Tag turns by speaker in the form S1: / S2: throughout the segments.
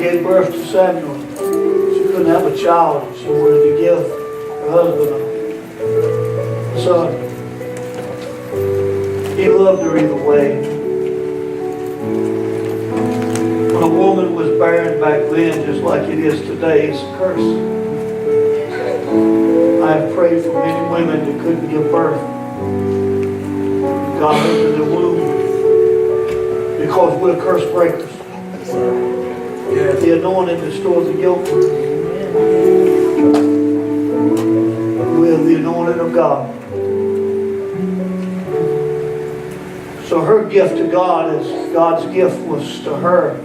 S1: gave birth to Samuel. She couldn't have a child. She wanted to give her husband a son. He loved her either way. When a woman was barren back then, just like it is today, it's a curse. I have prayed for many women that couldn't give birth. God opened their womb because we're curse breakers. The anointing destroys the yoke. We're the anointing of God. So her gift to God, as God's gift was to her,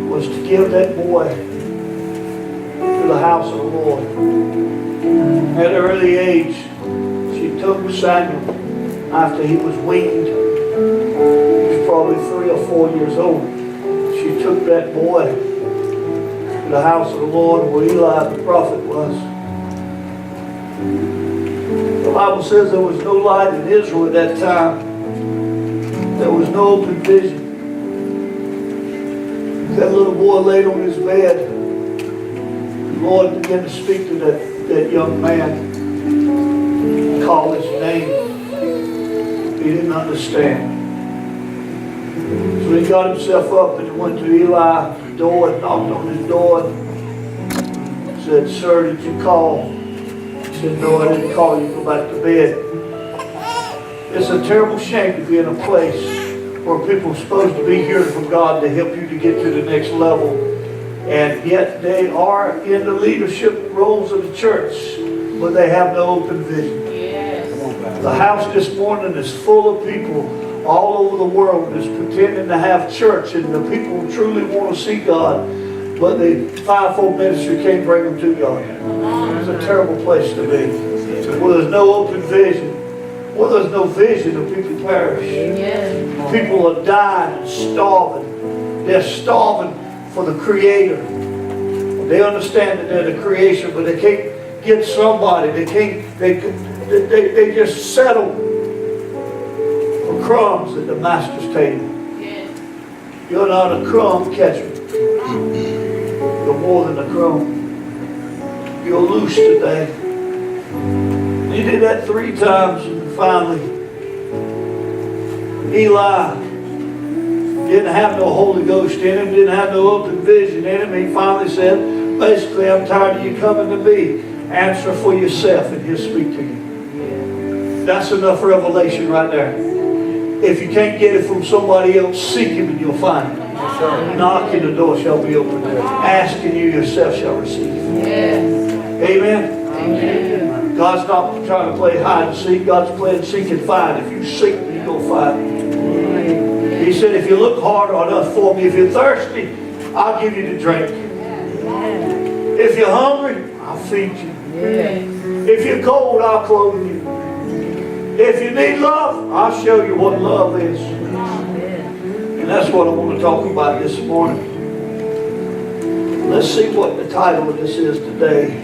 S1: was to give that boy to the house of the Lord. At an early age, she took Samuel after he was weaned. He was probably 3 or 4 years old. She took that boy to the house of the Lord where Eli the prophet was. The Bible says there was no light in Israel at that time. There was no open vision. That little boy laid on his bed. The Lord began to speak to that young man. Call his name. He didn't understand. So he got himself up and went to Eli's door and knocked on his door and said, "Sir, did you call?" He said, "No, I didn't call you. Go back to bed." It's a terrible shame to be in a place where people are supposed to be hearing from God to help you to get to the next level. And yet they are in the leadership roles of the church, but they have no open vision. Yes. The house this morning is full of people all over the world that's pretending to have church, and the people who truly want to see God, but the fivefold ministry can't bring them to God. It's a terrible place to be. Where there's no open vision. Well, there's no vision of people perish. Yes. People are dying and starving. They're starving for the Creator. They understand that they're the creation, but they can't get somebody. They just settle for crumbs at the master's table. Yes. You're not a crumb catcher. You're more than a crumb. You're loose today. He did that 3 times. Finally, Eli didn't have no Holy Ghost in him, didn't have no open vision in him. He finally said, basically, "I'm tired of you coming to me. Answer for yourself and he'll speak to you." That's enough revelation right there. If you can't get it from somebody else, seek him and you'll find him. Knock and the door shall be opened. Ask and you yourself shall receive. Yes. Amen. Amen. God's not trying to play hide and seek. God's playing seek and find. If you seek me, you'll find me. He said, if you look hard enough for me, if you're thirsty, I'll give you to drink. If you're hungry, I'll feed you. If you're cold, I'll clothe you. If you need love, I'll show you what love is. And that's what I want to talk about this morning. Let's see what the title of this is today.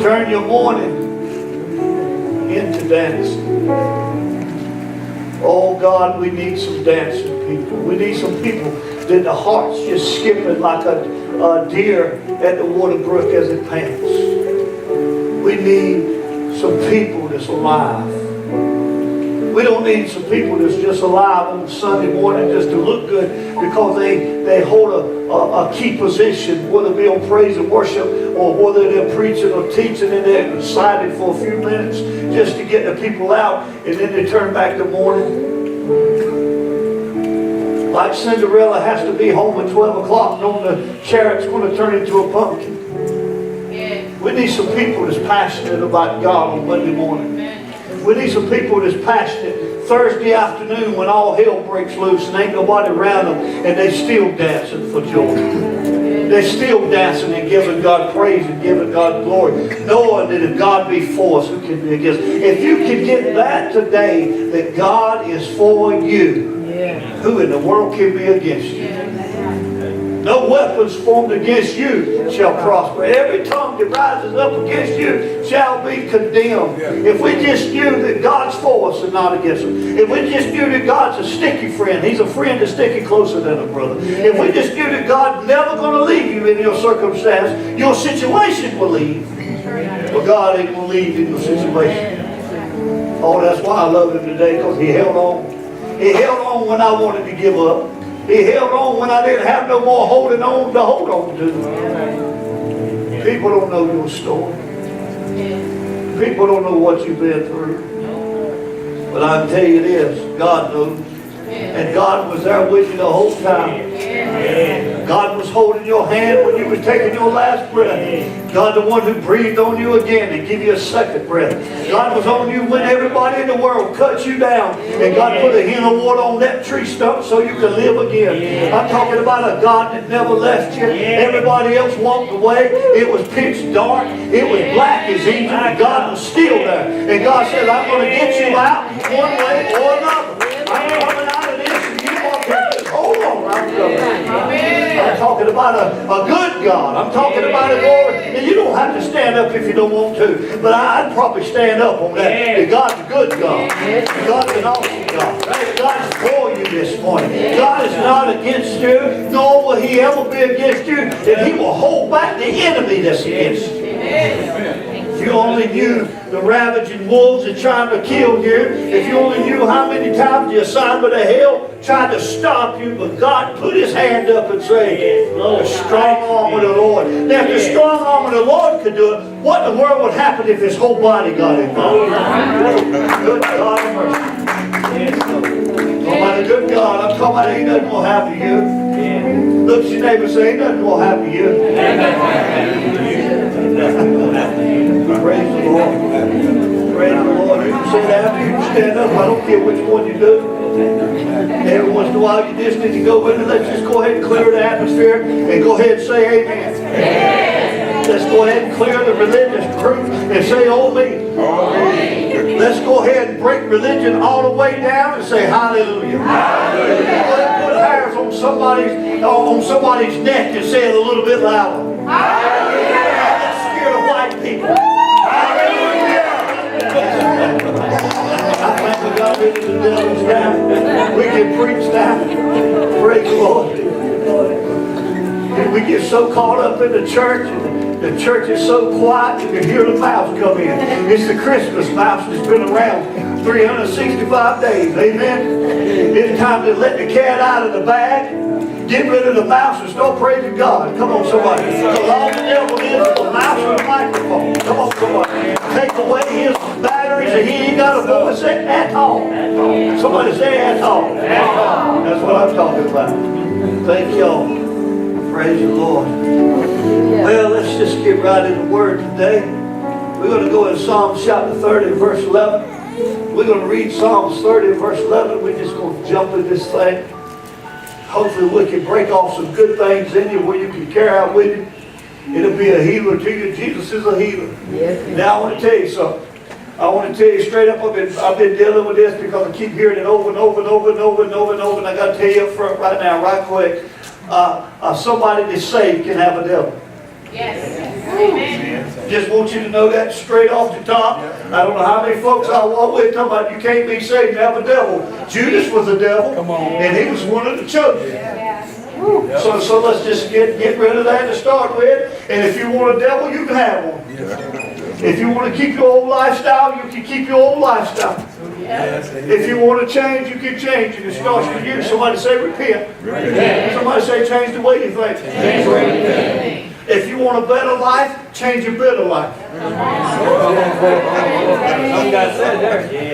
S1: Turn your mourning into dancing. Oh God, we need some dancing people. We need some people that the heart's just skipping like a deer at the water brook as it pants. We need some people that's alive. We don't need some people that's just alive on Sunday morning just to look good because they hold a key position, whether it be on praise and worship or whether they're preaching or teaching and they're excited for a few minutes just to get the people out and then they turn back to mourning. Like Cinderella has to be home at 12 o'clock knowing the chariot's going to turn into a pumpkin. We need some people that's passionate about God on Monday morning. We need some people that's passionate Thursday afternoon when all hell breaks loose and ain't nobody around them and they still dancing for joy. They're still dancing and giving God praise and giving God glory, knowing that if God be for us, who can be against us? If you can get that today, that God is for you, who in the world can be against you? No weapons formed against you shall prosper. Every tongue that rises up against you shall be condemned. If we just knew that God's for us and not against us. If we just knew that God's a sticky friend. He's a friend that's sticking closer than a brother. If we just knew that God's never going to leave you in your circumstance, your situation will leave. But God ain't going to leave in your situation. Oh, that's why I love Him today, because He held on. He held on when I wanted to give up. He held on when I didn't have no more holding on to hold on to. People don't know your story. People don't know what you've been through. But I can tell you this, God knows. And God was there with you the whole time. God was holding your hand when you were taking your last breath. God, the one who breathed on you again and give you a second breath. God was on you when everybody in the world cut you down. And God put a hen of water on that tree stump so you could live again. I'm talking about a God that never left you. Everybody else walked away. It was pitch dark. It was black as evil. And God was still there. And God said, I'm going to get you out one way or another. I'm coming out of this and you won't get this. Hold on, I'm talking about a good God. I'm talking about a Lord. And you don't have to stand up if you don't want to. But I'd probably stand up on that. That God's a good God. God's an awesome God. God's for you this morning. God is not against you, nor will He ever be against you. And He will hold back the enemy that's against you. If you only knew the ravaging wolves that trying to kill you, if you only knew how many times the assignment of hell tried to stop you, but God put His hand up and said, the strong arm of the Lord. Now if the strong arm of the Lord could do it, what in the world would happen if His whole body got involved? Good God of mercy. I'm talking about a good God. I'm talking about ain't nothing going to happen to you. Look at your neighbor and say, ain't nothing going to happen to you. Praise the Lord. Praise the Lord. You can sit down, you can stand up. I don't care which one you do. Every once in a while you just need to go in and let's just go ahead and clear the atmosphere and go ahead and say amen. Let's go ahead and clear the religious truth and say, oh me. Let's go ahead and break religion all the way down and say hallelujah. Hallelujah. Go ahead and put hairs on somebody's neck and say it a little bit louder. Hallelujah. Let's scare the white people. Hallelujah. I think we got rid of the devil's now. We can preach now. Praise the Lord. We get so caught up in the church, and the church is so quiet you can hear the mouse come in. It's the Christmas mouse that's been around 365 days. Amen. It's time to let the cat out of the bag. Get rid of the mouse and start praising God. Come on, somebody. Because all the devil is a mouse and a microphone. Come on, somebody. Take away his batteries and he ain't got a voice at all. Somebody say at all. That's what I'm talking about. Thank y'all. Praise the Lord. Well, let's just get right in the Word today. We're going to go in Psalms chapter 30, verse 11. We're going to read Psalms 30, verse 11. We're just going to jump in this thing. Hopefully we can break off some good things in you where you can carry out with you. It'll be a healer to you. Jesus is a healer. Yes. Now I want to tell you something. I want to tell you straight up, I've been dealing with this because I keep hearing it over and over and over and over and over and over. And I got to tell you up front right now, right quick. Somebody that's saved can have a devil.
S2: Yes. Amen.
S1: Just want you to know that straight off the top. I don't know how many folks I walk with talking about you can't be saved and have a devil. Judas was a devil, and he was one of the chosen. So let's just get rid of that to start with. And if you want a devil, you can have one. If you want to keep your old lifestyle, you can keep your old lifestyle. If you want to change, you can change. And it starts with you. Somebody say repent. Somebody say change the way you think. If you want a better life, change your better life.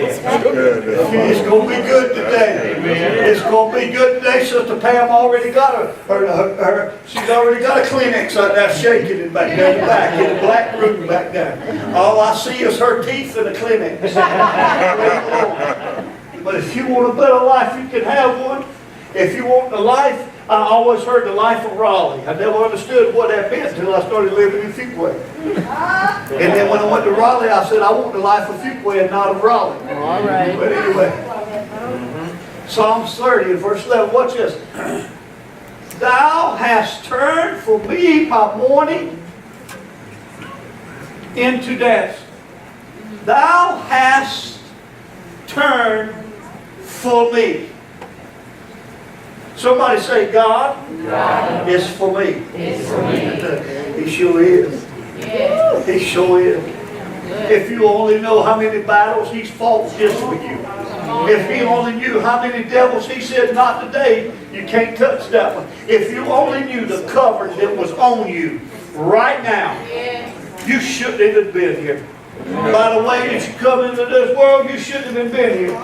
S1: It's going to be good today. It's going to be good today. Sister Pam already got her she's already got a Kleenex out there shaking it back there in the back, in the black room back there. All I see is her teeth and a Kleenex. But if you want a better life, you can have one. If you want the life, I always heard the life of Raleigh. I never understood what that meant until I started living in Fuquay. And then when I went to Raleigh, I said, I want the life of Fuquay and not of Raleigh. All right. But anyway, Psalms 30 and verse 11. Watch this. Thou hast turned for me my mourning into dancing. Thou hast turned for me. Somebody say, God, is for me.
S2: It's for me.
S1: He sure is.
S2: Yes.
S1: He sure is. If you only know how many battles He's fought just for you. If He only knew how many devils He said, not today, you can't touch that one. If you only knew the cover that was on you right now, you shouldn't have been here. By the way that you come into this world, you shouldn't have been here.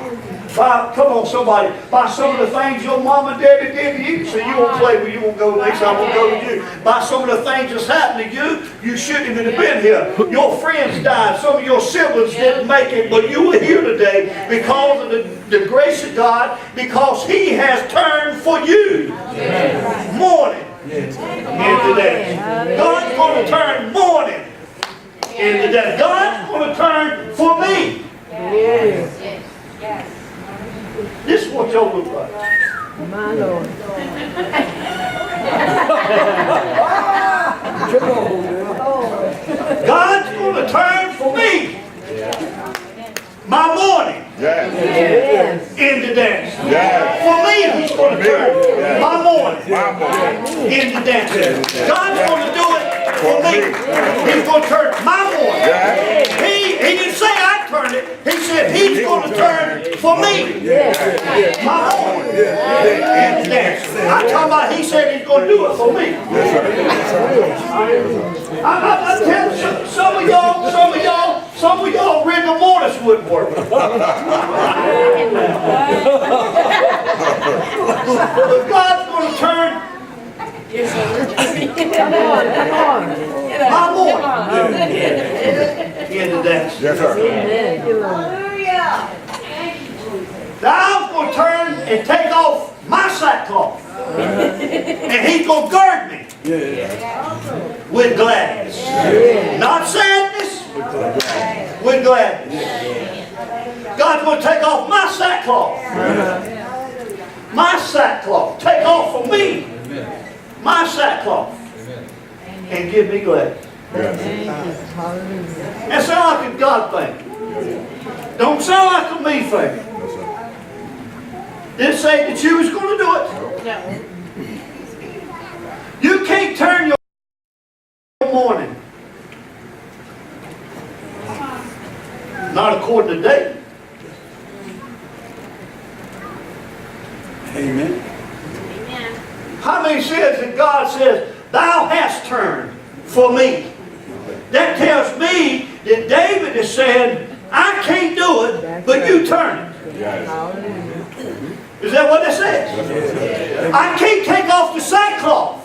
S1: Come on, somebody. By some of the things your mom and daddy did to you, so you won't play with you, won't go next time, won't go with you. By some of the things that's happened to you, you shouldn't even have been here. Your friends died. Some of your siblings didn't make it, but you were here today because of the grace of God, because He has turned for you. Mourning into dancing. God's going to turn mourning into dancing. God's going to turn for me. This is what y'all look like.
S3: My Lord.
S1: God's going to turn for me my mourning into dancing. For me, He's going to turn my mourning into dancing. God's going to do it for me. He's going to turn my mourning. He didn't say I turned it. He said He's going to turn for me my mourning into dancing. I'm talking about He said He's going to do it for me. I'm telling you, some of y'all rigor mortis wouldn't work. But God's going to turn my mourning into dancing.
S4: Yes, sir.
S1: Thou's going to turn and take off my sackcloth. And He's going to gird me with gladness. Not sadness, with gladness. God's going to take off my sackcloth. My sackcloth. Take off from me my sackcloth. And give me gladness. That sounds like a God thing. Don't sound like a me thing. Didn't say that you was going to do it.
S2: No.
S1: You can't turn your mourning. Not according to David.
S4: Amen.
S1: How many says that God says, Thou hast turned for me? That tells me that David is saying, I can't do it, but you turn it. Is that what it says? I can't take off the sackcloth.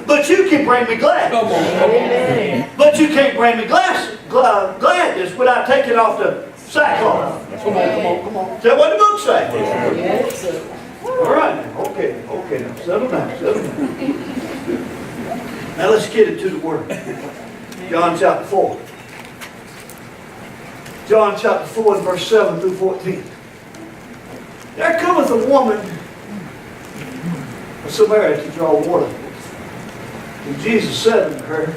S1: But you can bring me gladness. But you can't bring me gladness without taking off the sackcloth. Come on. Is that what the book says?
S3: Yes.
S1: All right. Okay. Now settle down. Now let's get into the Word. John chapter 4. John chapter 4 and verse 7 through 14. There cometh a woman of Samaria to draw water. And Jesus said unto her,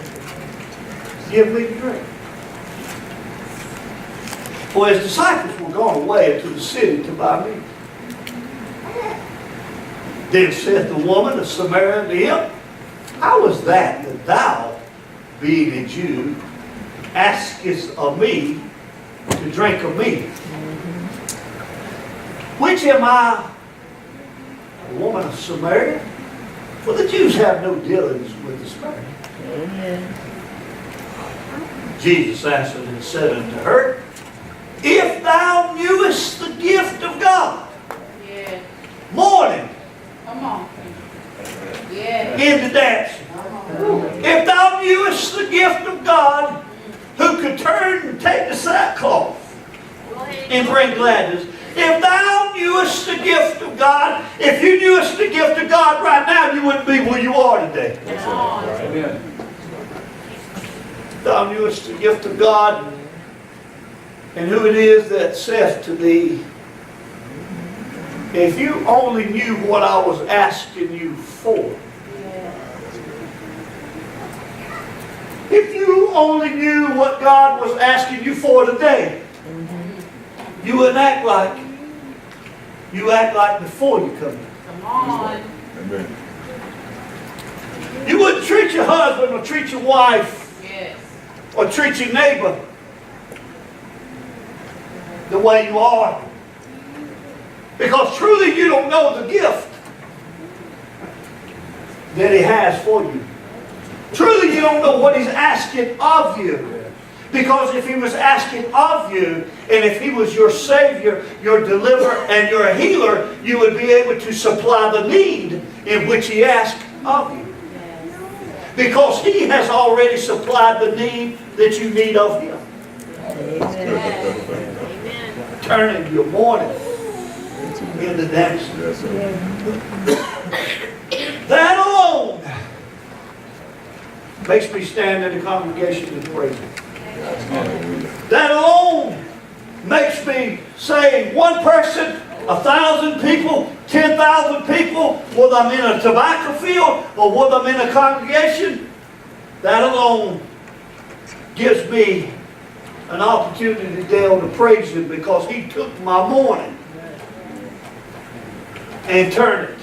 S1: Give me to drink. For his disciples were gone away into the city to buy meat. Then saith the woman of Samaria unto him, How is that thou, being a Jew, askest of me to drink of me? Which am I, a woman of Samaria? For the Jews have no dealings with the Samaritans. Jesus answered and said unto her, If thou knewest the gift of God, mourning into dancing. If thou knewest the gift of God, who could turn and take the sackcloth and bring gladness. If thou knewest the gift of God, if you knewest the gift of God right now, you wouldn't be where you are today.
S4: Amen.
S1: If thou knewest the gift of God, and who it is that saith to thee, If you only knew what I was asking you for. If you only knew what God was asking you for today, you wouldn't act like you act like before you come here.
S2: Come on.
S4: Amen.
S1: You wouldn't treat your husband or treat your wife
S2: Yes.
S1: or treat your neighbor the way you are. Because truly you don't know the gift that He has for you. Truly you don't know what He's asking of you. Because if He was asking of you, and if He was your Savior, your deliverer, and your healer, you would be able to supply the need in which He asked of you. Because He has already supplied the need that you need of Him.
S2: Amen.
S1: Turning your mourning into dancing.
S4: Yes, sir.
S1: That alone makes me stand in the congregation and praise Him. That alone makes me say one person, 1,000 people, 10,000 people, whether I'm in a tobacco field or whether I'm in a congregation, that alone gives me an opportunity to be able to praise Him because He took my mourning and turned it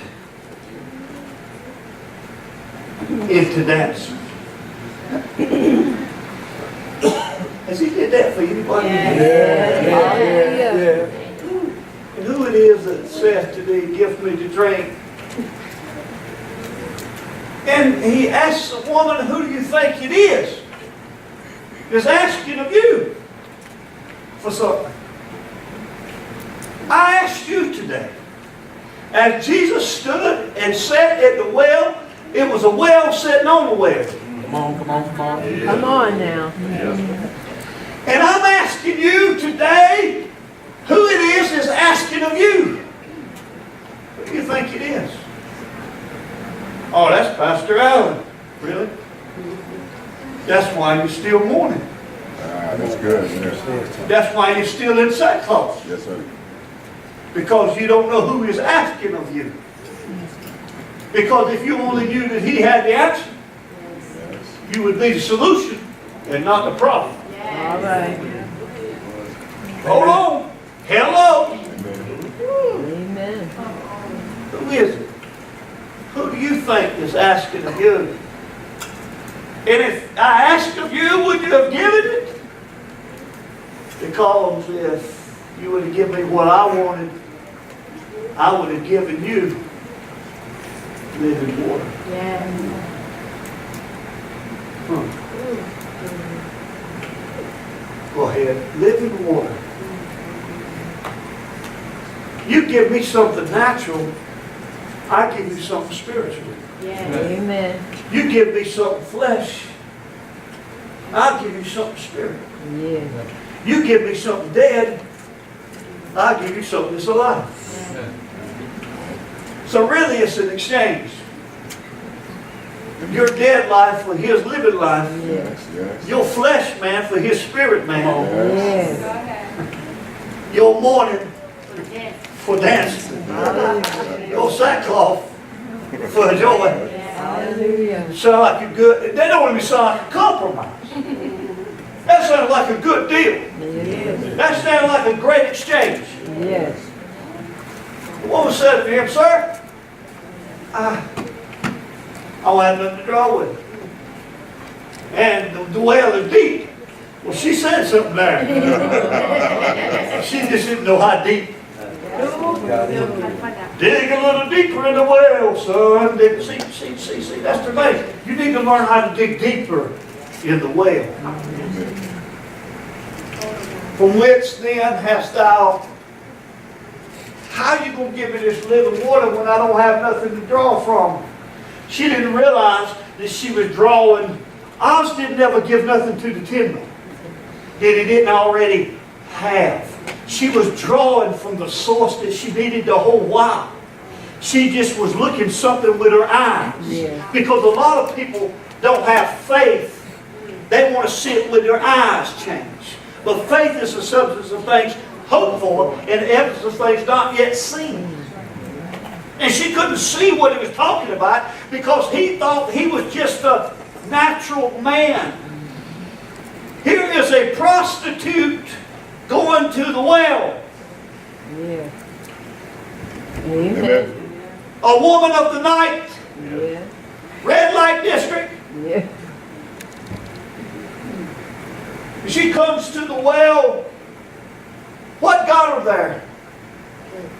S1: into dancing. Has He did that for anybody?
S3: Hallelujah.
S1: And who it is that says today, give me to drink. And He asks the woman, who do you think it is? He's asking of you for something. I asked you today. As Jesus stood and sat at the well, it was a well sitting on the well.
S4: Come on, come on, come on.
S3: Come on now.
S1: And I'm asking you today, who it is asking of you. Who do you think it is? Oh, that's Pastor Allen. Really? That's why you're still mourning.
S4: That's good. Yes.
S1: That's why you're still in sackcloth.
S4: Yes, sir.
S1: Because you don't know who is asking of you. Because if you only knew that He had the answer, you would be the solution and not the problem.
S3: All right.
S1: Hold on. Hello.
S3: Amen.
S1: Who is it? Who do you think is asking of you? And if I asked of you, would you have given it? Because if you would have given me what I wanted, I would have given you living water.
S2: Yes.
S1: Go ahead. Living water. You give me something natural, I give you something spiritual.
S2: Yes.
S3: Amen.
S1: You give me something flesh, I'll give you something spiritual.
S3: Yeah.
S1: You give me something dead, I'll give you something that's alive. So really it's an exchange. Your dead life for His living life.
S3: Yes.
S4: Yes.
S1: Your flesh man for His spirit man.
S3: Yes.
S1: Your mourning
S2: Yes.
S1: for dancing.
S3: Hallelujah.
S1: Your sackcloth for joy.
S3: Hallelujah.
S1: Sound like a good, that don't even sound like a compromise. That sounds like a good deal.
S3: Yes.
S1: That sounds like a great exchange.
S3: Yes.
S1: The woman said to him, sir, I don't have nothing to draw with. And the well is deep. Well, she said something there. She just didn't know how deep. Dig a little deeper in the well, son. See, that's the base. You need to learn how to dig deeper in the well. From which then hast thou, how are you going to give me this living water when I don't have nothing to draw from? She didn't realize that she was drawing. Oz didn't ever give nothing to the tinman that he didn't already have. She was drawing from the source that she needed the whole while. She just was looking something with her eyes.
S3: Yeah.
S1: Because a lot of people don't have faith. They want to see it with their eyes change. But faith is the substance of things hoped for and the evidence of things not yet seen. And she couldn't see what he was talking about because he thought he was just a natural man. Here is a prostitute going to the well.
S3: Yeah.
S4: Amen.
S3: Amen.
S1: A woman of the night,
S3: Yeah.
S1: red light district.
S3: Yeah.
S1: She comes to the well. What got her there?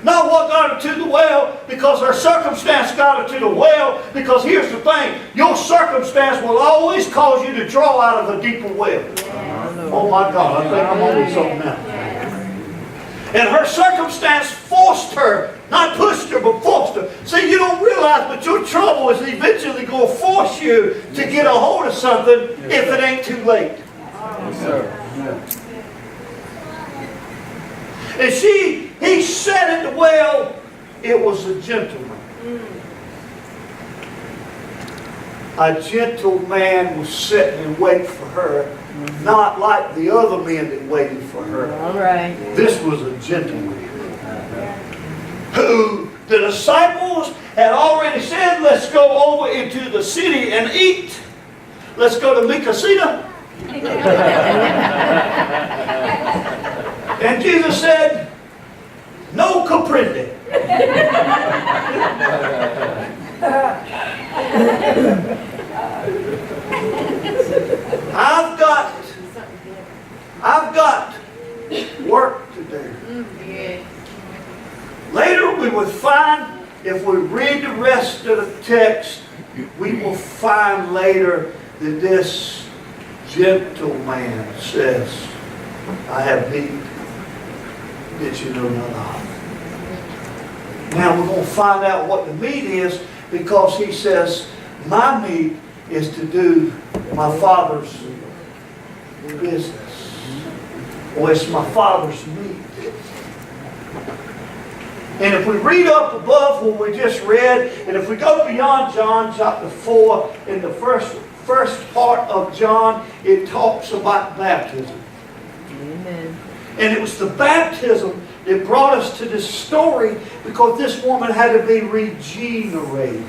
S1: Not what got her to the well, because her circumstance got her to the well. Because here's the thing, your circumstance will always cause you to draw out of a deeper well. Oh my God, I think I'm on to something now. And her circumstance forced her, not pushed her, but forced her. See, you don't realize, but your trouble is eventually going to force you to get a hold of something if it ain't too late.
S4: Yes, sir.
S1: And he said at the well, it was a gentleman. A gentleman was sitting and waiting for her, not like the other men that waited for her.
S3: All right.
S1: This was a gentleman who the disciples had already said, let's go over into the city and eat. Let's go to Mikasita. And Jesus said, no comprende. I've got work to do. Later we will find, if we read the rest of the text, we will find later that this gentleman says, I have need that you know none of. Now we're going to find out what the meat is, because he says, my meat is to do my Father's business. Or it's my Father's meat. And if we read up above what we just read, and if we go beyond John chapter 4, in the first part of John, it talks about baptism.
S3: Amen.
S1: And it was the baptism that brought us to this story, because this woman had to be regenerated.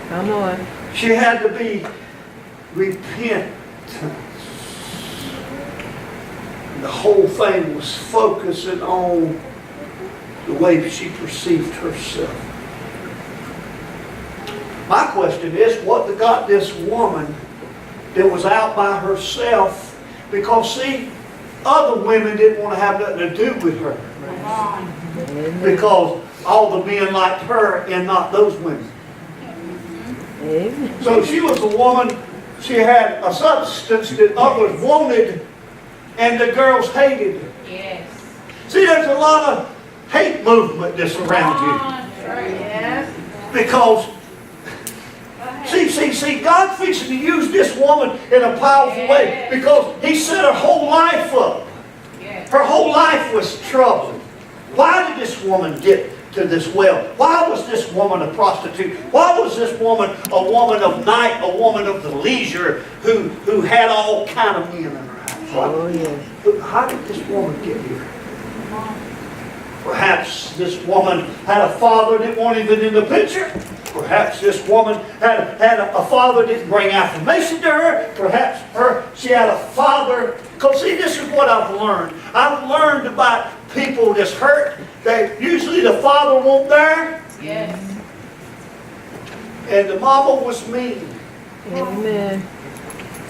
S3: Come on.
S1: She had to be repentant. The whole thing was focusing on the way she perceived herself. My question is, what got this woman that was out by herself? Because see, other women didn't want to have nothing to do with her.
S3: Amen.
S1: Because all the men liked her and not those women.
S3: Amen.
S1: So she was a woman, she had a substance that others wanted and the girls hated.
S2: Yes.
S1: See, there's a lot of hate movement that's around
S2: Yes.
S1: you. Because, see, God's fixing to use this woman in a powerful way, because He set her whole life up.
S2: Yes.
S1: Her whole life was troubled. Why did this woman get to this well? Why was this woman a prostitute? Why was this woman a woman of night, a woman of the leisure, who had all kind of men in her house?
S3: Oh, yes.
S1: How did this woman get here? Perhaps this woman had a father that wasn't even in the picture. Perhaps this woman had a father that didn't bring affirmation to her. Perhaps she had a father. Because see, this is what I've learned. I've learned about people that's hurt. That usually the father wasn't there.
S2: Yes.
S1: And the mama was mean.
S3: Amen.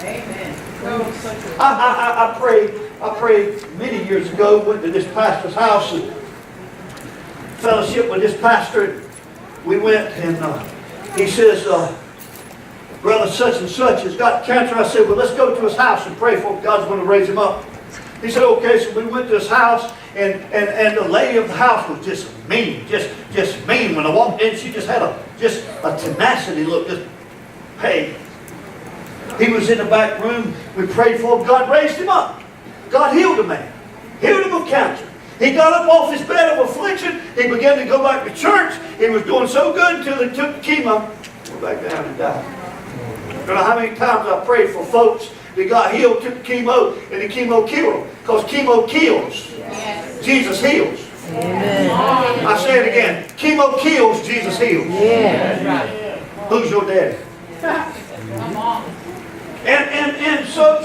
S2: Amen.
S1: I prayed many years ago, went to this pastor's house and fellowship with this pastor. We went and he says, brother such and such has got cancer. I said, well, let's go to his house and pray for him. God's going to raise him up. He said, okay. So we went to his house, and the lady of the house was just mean, just mean. When I walked in, she just had a tenacity look. Just, hey. He was in the back room. We prayed for him. God raised him up. God healed the man. Healed him of cancer. He got up off his bed of affliction. He began to go back to church. He was doing so good until they took the chemo. Went back down and died. I don't know how many times I prayed for folks that got healed, took the chemo, and the chemo killed them. Because chemo kills.
S2: Yes.
S1: Jesus heals.
S3: Amen.
S1: I say it again. Chemo kills, Jesus heals.
S3: Yeah.
S1: Who's your daddy?
S2: Come on.
S1: And so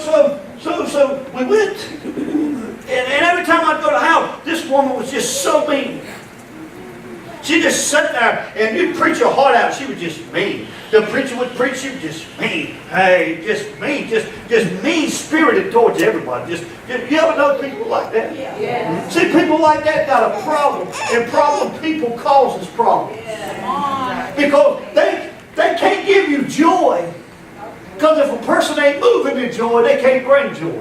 S1: we went, and every time I'd go to the house, this woman was just so mean. She just sat there, and you'd preach her heart out. She was just mean. The preacher would preach, she was just mean. Hey, just mean, just mean-spirited towards everybody. Just you ever know people like that?
S2: Yeah.
S1: See, people like that got a problem, and problem people causes problems.
S2: Come on.
S1: Because they can't give you joy. Because if a person ain't moving in joy, they can't bring joy.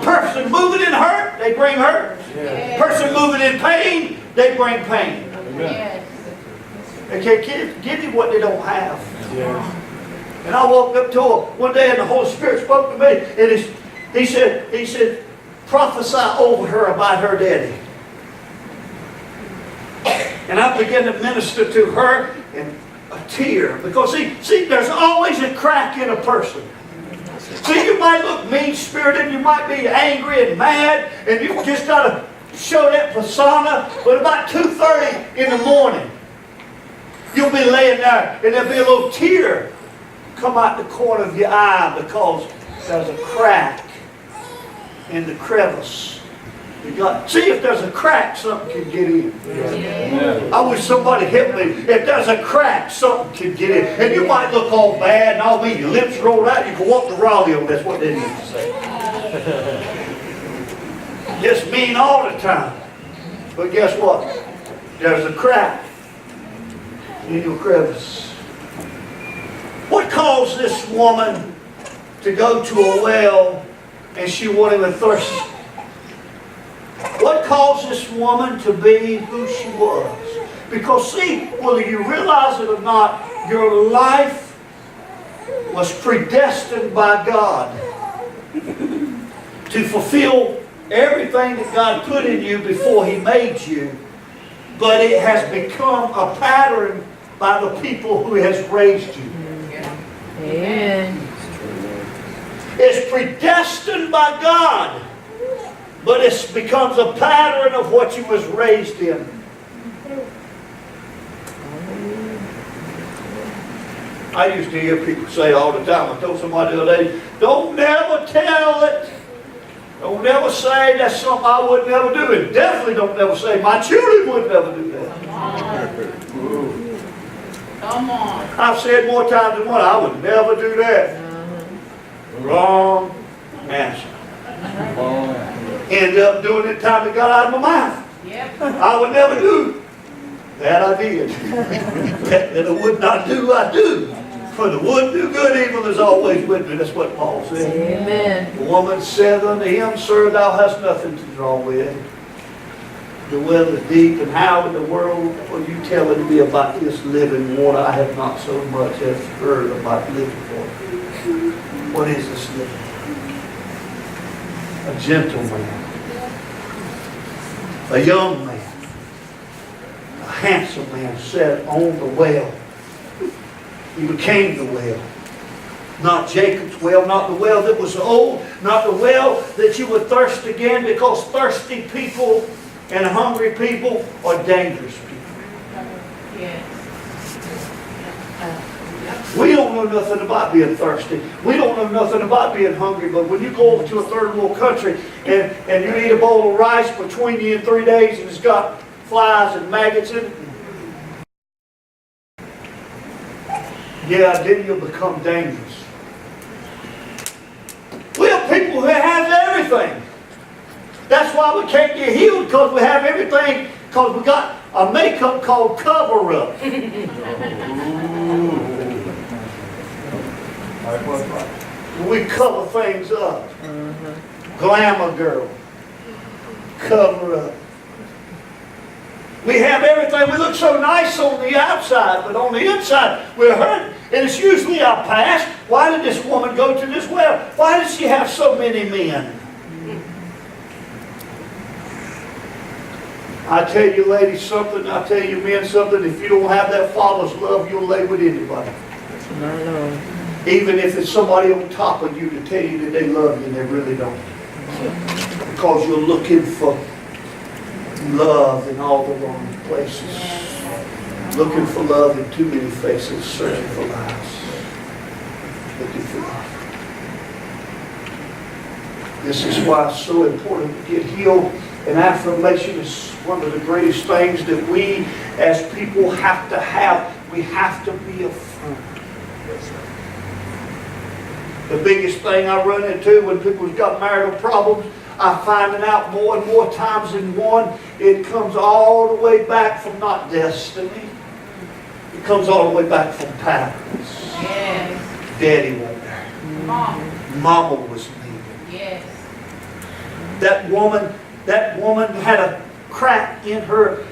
S1: Person moving in hurt, they bring hurt. Person moving in pain, they bring pain.
S2: Yes.
S1: They can't give you what they don't have. And I walked up to her one day and the Holy Spirit spoke to me, and he said, prophesy over her about her daddy. And I began to minister to her in a tear. Because see, there's always a crack in a person. See, you might look mean-spirited, you might be angry and mad, and you just got to show that persona, but about 2:30 in the morning, you'll be laying there, and there'll be a little tear come out the corner of your eye because there's a crack in the crevice. See, if there's a crack, something can get in. I wish somebody helped me. If there's a crack, something can get in. And you might look all bad and all mean, your lips rolled out, you can walk the Raleigh on. That's what they used to say. Just mean all the time. But guess what? There's a crack in your crevice. What caused this woman to go to a well and she wasn't even thirsty? What caused this woman to be who she was? Because see, whether you realize it or not, your life was predestined by God to fulfill everything that God put in you before He made you. But it has become a pattern by the people who has raised you.
S3: Amen.
S1: It's predestined by God, but it becomes a pattern of what you was raised in. I used to hear people say all the time, I told somebody the other day, don't never tell it. Don't never say that's something I would never do. And definitely don't never say my children would never do that.
S2: Come on.
S1: I've said more times than one, I would never do that. Wrong answer. Ended up doing it the time it got out of my mouth.
S2: Yep.
S1: I would never do. That I did. That I would not do, I do. For the would do good, evil is always with me. That's what Paul said.
S3: Amen.
S1: The woman said unto him, Sir, thou hast nothing to draw with. The well is deep, and how in the world are you telling me about this living water? I have not so much as heard about living water. What is this living? A gentleman, a young man, a handsome man sat on the well. He became the well. Not Jacob's well, not the well that was old, not the well that you would thirst again, because thirsty people and hungry people are dangerous people.
S2: Yes.
S1: We don't know nothing about being thirsty. We don't know nothing about being hungry, but when you go over to a third world country and you eat a bowl of rice between you in 3 days and it's got flies and maggots in it, yeah, then you'll become dangerous. We have people who have everything. That's why we can't get healed, because we have everything, because we got a makeup called cover-up. We cover things up. Glamour girl. Cover up. We have everything. We look so nice on the outside, but on the inside, we're hurt. And it's usually our past. Why did this woman go to this well? Why did she have so many men? I tell you ladies something, I tell you men something, if you don't have that Father's love, you'll lay with anybody.
S3: My Lord.
S1: Even if it's somebody on top of you to tell you that they love you and they really don't. Because you're looking for Love in all the wrong places. Looking for love in too many faces, searching for lies. Looking for love. This is why it's so important to get healed. And affirmation is one of the greatest things that we as people have to have. We have to be affirmed. The biggest thing I run into when people's got marital problems, I'm finding out more and more times than one, it comes all the way back from not destiny. It comes all the way back from patterns.
S2: Yes.
S1: Daddy wasn't there.
S2: Mama.
S1: Mama was leaving.
S2: Yes.
S1: That woman had a crack in her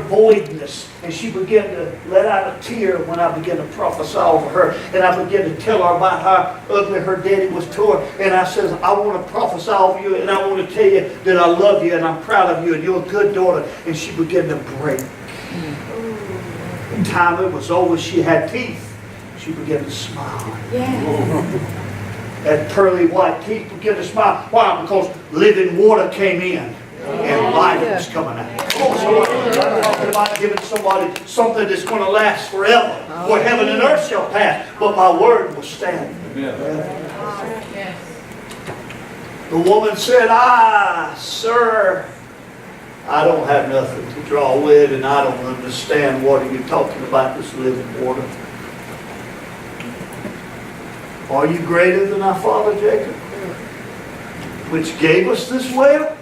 S1: voidness, and she began to let out a tear when I began to prophesy over her, and I began to tell her about how ugly her daddy was to her, and I says, I want to prophesy over you, and I want to tell you that I love you, and I'm proud of you, and you're a good daughter. And she began to break. The time it was over, she had teeth. She began to smile. That pearly white teeth began to smile. Why? Because living water came in. And life was coming out. Come on, somebody. I'm talking about giving somebody something that's going to last forever. For heaven and earth shall pass, but my word will stand.
S2: Yes.
S1: The woman said, sir, I don't have nothing to draw with, and I don't understand what are you talking about, this living water. Are you greater than our father Jacob, which gave us this well,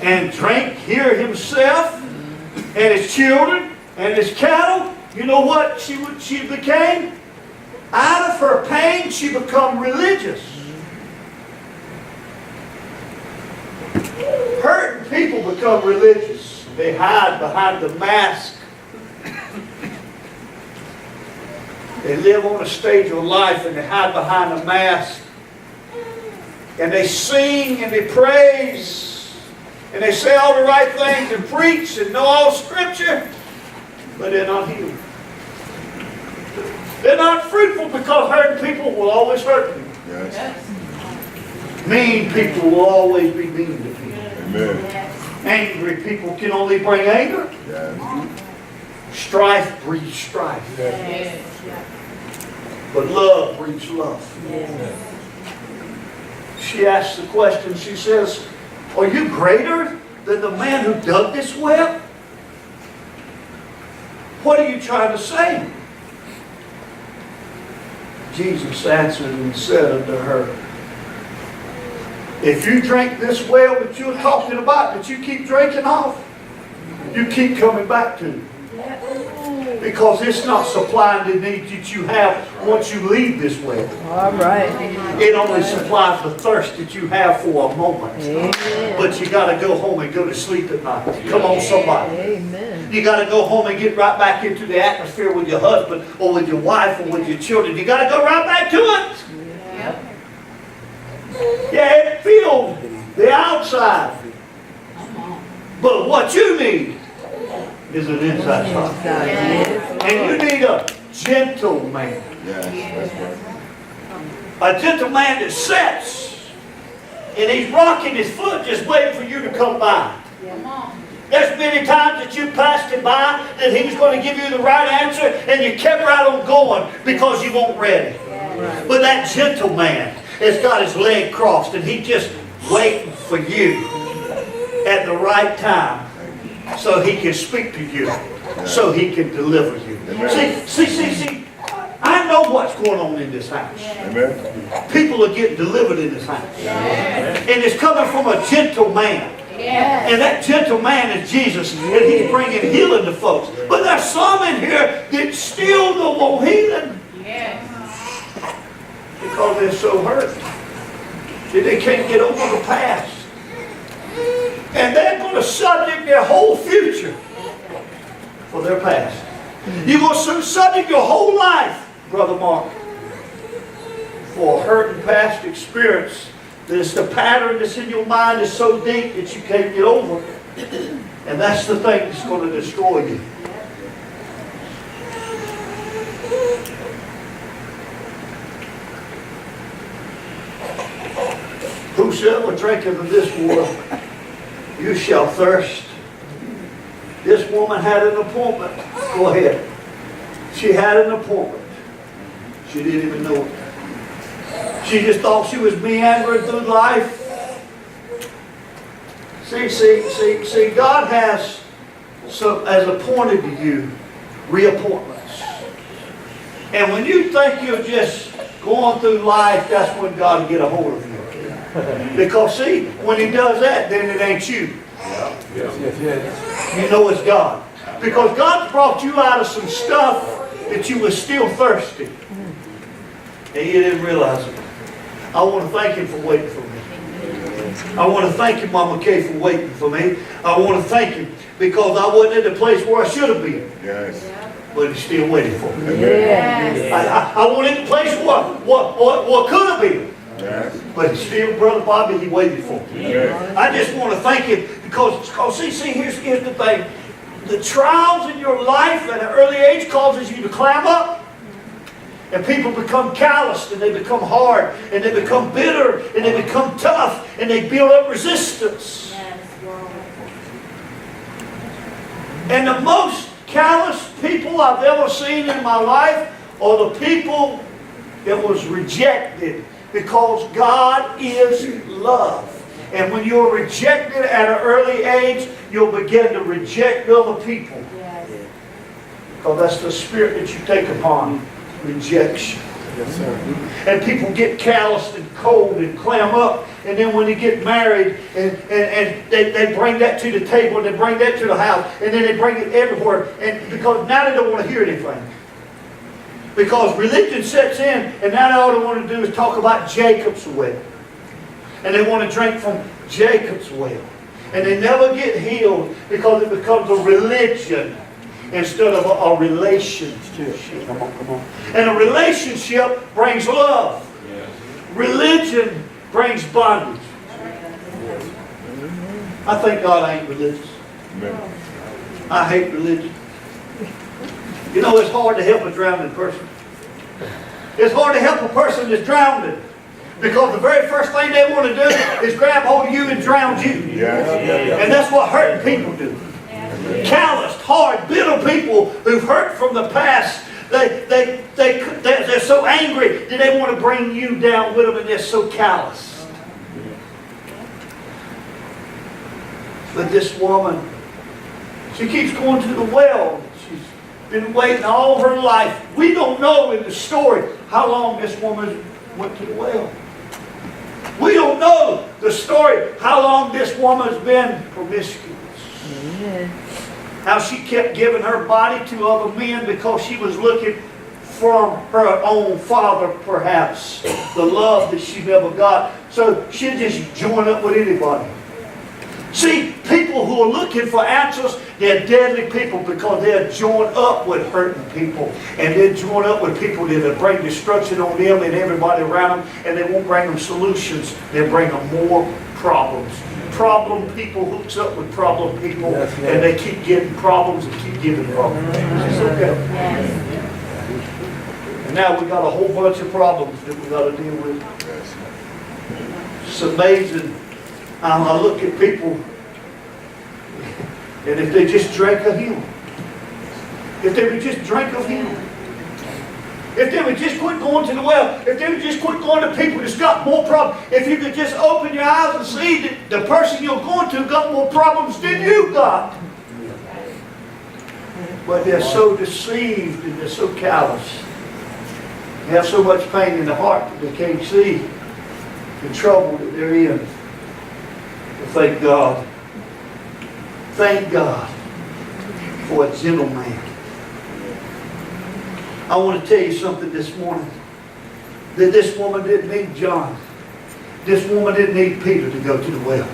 S1: and drank here himself, and his children, and his cattle? You know what she became? Out of her pain, she became religious. Hurting people become religious. They hide behind the mask. They live on a stage of life and they hide behind a mask. And they sing and they praise. And they say all the right things and preach and know all Scripture. But they're not healed. They're not fruitful because hurting people will always hurt people.
S2: Yes.
S1: Mean people will always be mean to people.
S4: Amen.
S1: Angry people can only bring anger.
S4: Yes.
S1: Strife breeds strife.
S2: Yes.
S1: But love breeds love. She asks the question, she says, are you greater than the man who dug this well? What are you trying to say? Jesus answered and said unto her, if you drink this well that you're talking about, that you keep drinking off, you keep coming back to it. Because it's not supplying the need that you have once you leave this well.
S3: All right.
S1: It only supplies the thirst that you have for a moment.
S3: Amen.
S1: But you got to go home and go to sleep at night. Come on, somebody.
S3: Amen.
S1: You got to go home and get right back into the atmosphere with your husband or with your wife or with your children. You got to go right back to it.
S2: Yep.
S1: Yeah, it filled the outside. But what you need is an inside heart. And you need a gentle man.
S4: Yes, that's right.
S1: A gentle man that sits and he's rocking his foot just waiting for you to come by.
S2: Come on.
S1: There's many times that you passed him by that he was going to give you the right answer and you kept right on going because you weren't ready. But that gentle man has got his leg crossed and he's just waiting for you at the right time so he can speak to you, so he can deliver you. See, I know what's going on in this house.
S4: Amen.
S1: People are getting delivered in this house. And it's coming from a gentle man.
S2: Yes.
S1: And that gentle man is Jesus, and he's bringing healing to folks. But there's some in here that still don't want healing
S2: Yes.
S1: because they're so hurt that they can't get over the past. And they're going to subject their whole future for their past. You're going to subject your whole life, Brother Mark, for a hurting past experience. That it's the pattern that's in your mind is so deep that you can't get over. And that's the thing that's going to destroy you. Whosoever drinketh of this water You shall thirst. This woman had an appointment. Go ahead. She had an appointment. She didn't even know it. She just thought she was meandering through life. See, God has appointed to you reappointments. And when you think you're just going through life, that's when God will get a hold of you. Because see, when He does that, then it ain't you. You know it's God. Because God brought you out of some stuff that you were still thirsty. And you didn't realize it. I want to thank Him for waiting for me. I want to thank you, Mama Kay, for waiting for me. I want to thank Him because I wasn't in the place where I should have been.
S4: Yes.
S1: But He's still waiting for me.
S3: Yes.
S1: I wasn't in the place what could have been.
S4: Yes.
S1: But He's still, Brother Bobby, He waited for me.
S4: Yes.
S1: I just want to thank Him because see, here's the thing. The trials in your life at an early age causes you to climb up. And people become calloused and they become hard and they become bitter and they become tough and they build up resistance. And the most callous people I've ever seen in my life are the people that was rejected, because God is love. And when you're rejected at an early age, you'll begin to reject other people. Because that's the spirit that you take upon. Rejection.
S5: Yes, sir.
S1: And people get calloused and cold and clam up, and then when they get married and they bring that to the table and they bring that to the house and then they bring it everywhere, and because now they don't want to hear anything. Because religion sets in and now all they want to do is talk about Jacob's well. And they want to drink from Jacob's well. And they never get healed because it becomes a religion instead of a relationship.
S5: Come on.
S1: And a relationship brings love. Religion brings bondage. I think God ain't religious.
S4: Amen.
S1: I hate religion. You know, it's hard to help a drowning person. It's hard to help a person that's drowning. Because the very first thing they want to do is grab hold of you and drown you.
S4: Yes.
S1: And that's what hurting people do. Calloused, hard, bitter people who've hurt from the past. They're so angry that they want to bring you down with them, and they're so callous. But this woman, she keeps going to the well. She's been waiting all her life. We don't know in the story how long this woman went to the well. We don't know the story how long this woman's been promiscuous.
S3: Amen.
S1: How she kept giving her body to other men because she was looking from her own father, perhaps, the love that she never got. So she'd just join up with anybody. See, people who are looking for answers, they're deadly people because they're joined up with hurting people. And they're joined up with people that will bring destruction on them and everybody around them, and they won't bring them solutions. They'll bring them more problems. Problem people hooks up with problem people, and they keep getting problems and keep giving problems. It's okay. And now we got a whole bunch of problems that we got to deal with. It's amazing how I look at people, and if they just drank of Him, if they would just drink of Him, if they would just quit going to the well, if they would just quit going to people that's got more problems, if you could just open your eyes and see that the person you're going to got more problems than you got. But they're so deceived and they're so callous. They have so much pain in the heart that they can't see the trouble that they're in. But thank God. Thank God for a gentle man. I want to tell you something this morning. That this woman didn't need John. This woman didn't need Peter to go to the well.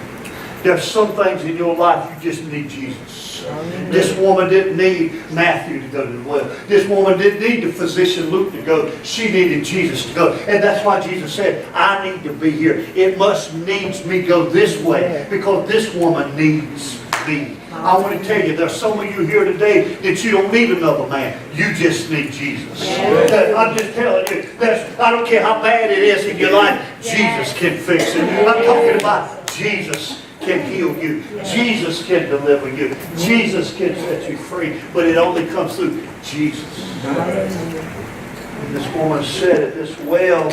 S1: There's some things in your life you just need Jesus. This woman didn't need Matthew to go to the well. This woman didn't need the physician Luke to go. She needed Jesus to go. And that's why Jesus said, I need to be here. It must needs me go this way because this woman needs me. I want to tell you, there's some of you here today that you don't need another man. You just need Jesus. I'm just telling you, I don't care how bad it is in your life, Jesus can fix it. I'm talking about Jesus can heal you. Jesus can deliver you. Jesus can set you free. But it only comes through Jesus. And this woman said it this well.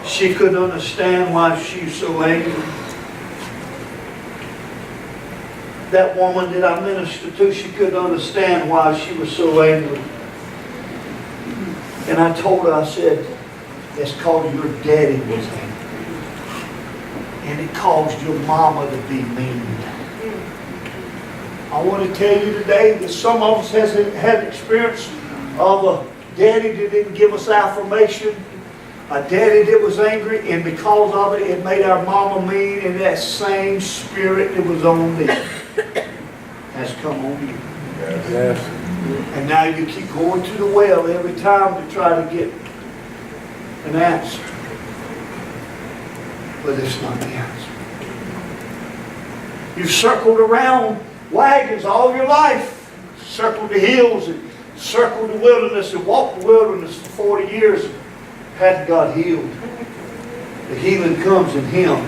S1: She couldn't understand why she was so angry. That woman that I ministered to, she couldn't understand why she was so angry. And I told her, I said, it's called your daddy was angry. And it caused your mama to be mean. I want to tell you today that some of us has had experience of a daddy that didn't give us affirmation, a daddy that was angry, and because of it, it made our mama mean, and that same spirit that was on me has come on you.
S4: Yes.
S1: And now you keep going to the well every time to try to get an answer. But it's not the answer. You've circled around wagons all your life. Circled the hills and circled the wilderness and walked the wilderness for 40 years. Hadn't got healed. The healing comes in Him.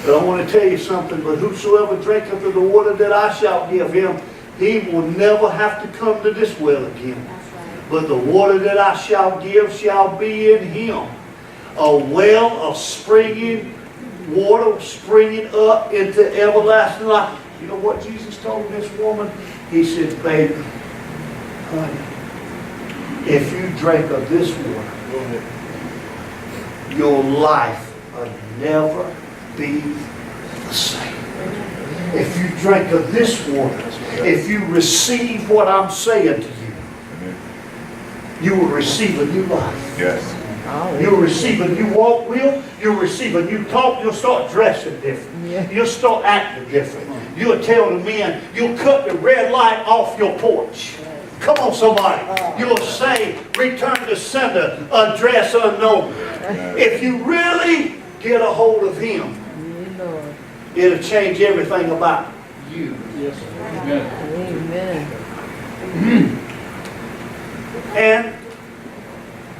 S1: But I want to tell you something. But whosoever drinketh of the water that I shall give him, he will never have to come to this well again. But the water that I shall give shall be in him a well of springing water, springing up into everlasting life. You know what Jesus told this woman? He said, baby, honey, if you drink of this water, your life will never be the same. If you drink of this water, if you receive what I'm saying to you, you will receive a new life.
S4: Yes.
S1: You'll receive a new walk will. You'll receive a new talk. You'll start dressing different.
S3: Yeah.
S1: You'll start acting different. You'll tell the men, you'll cut the red light off your porch. Come on, somebody. You'll say, return to sender, address unknown. If you really get a hold of Him, it'll change everything about you.
S5: Yes. Amen.
S3: Amen.
S1: And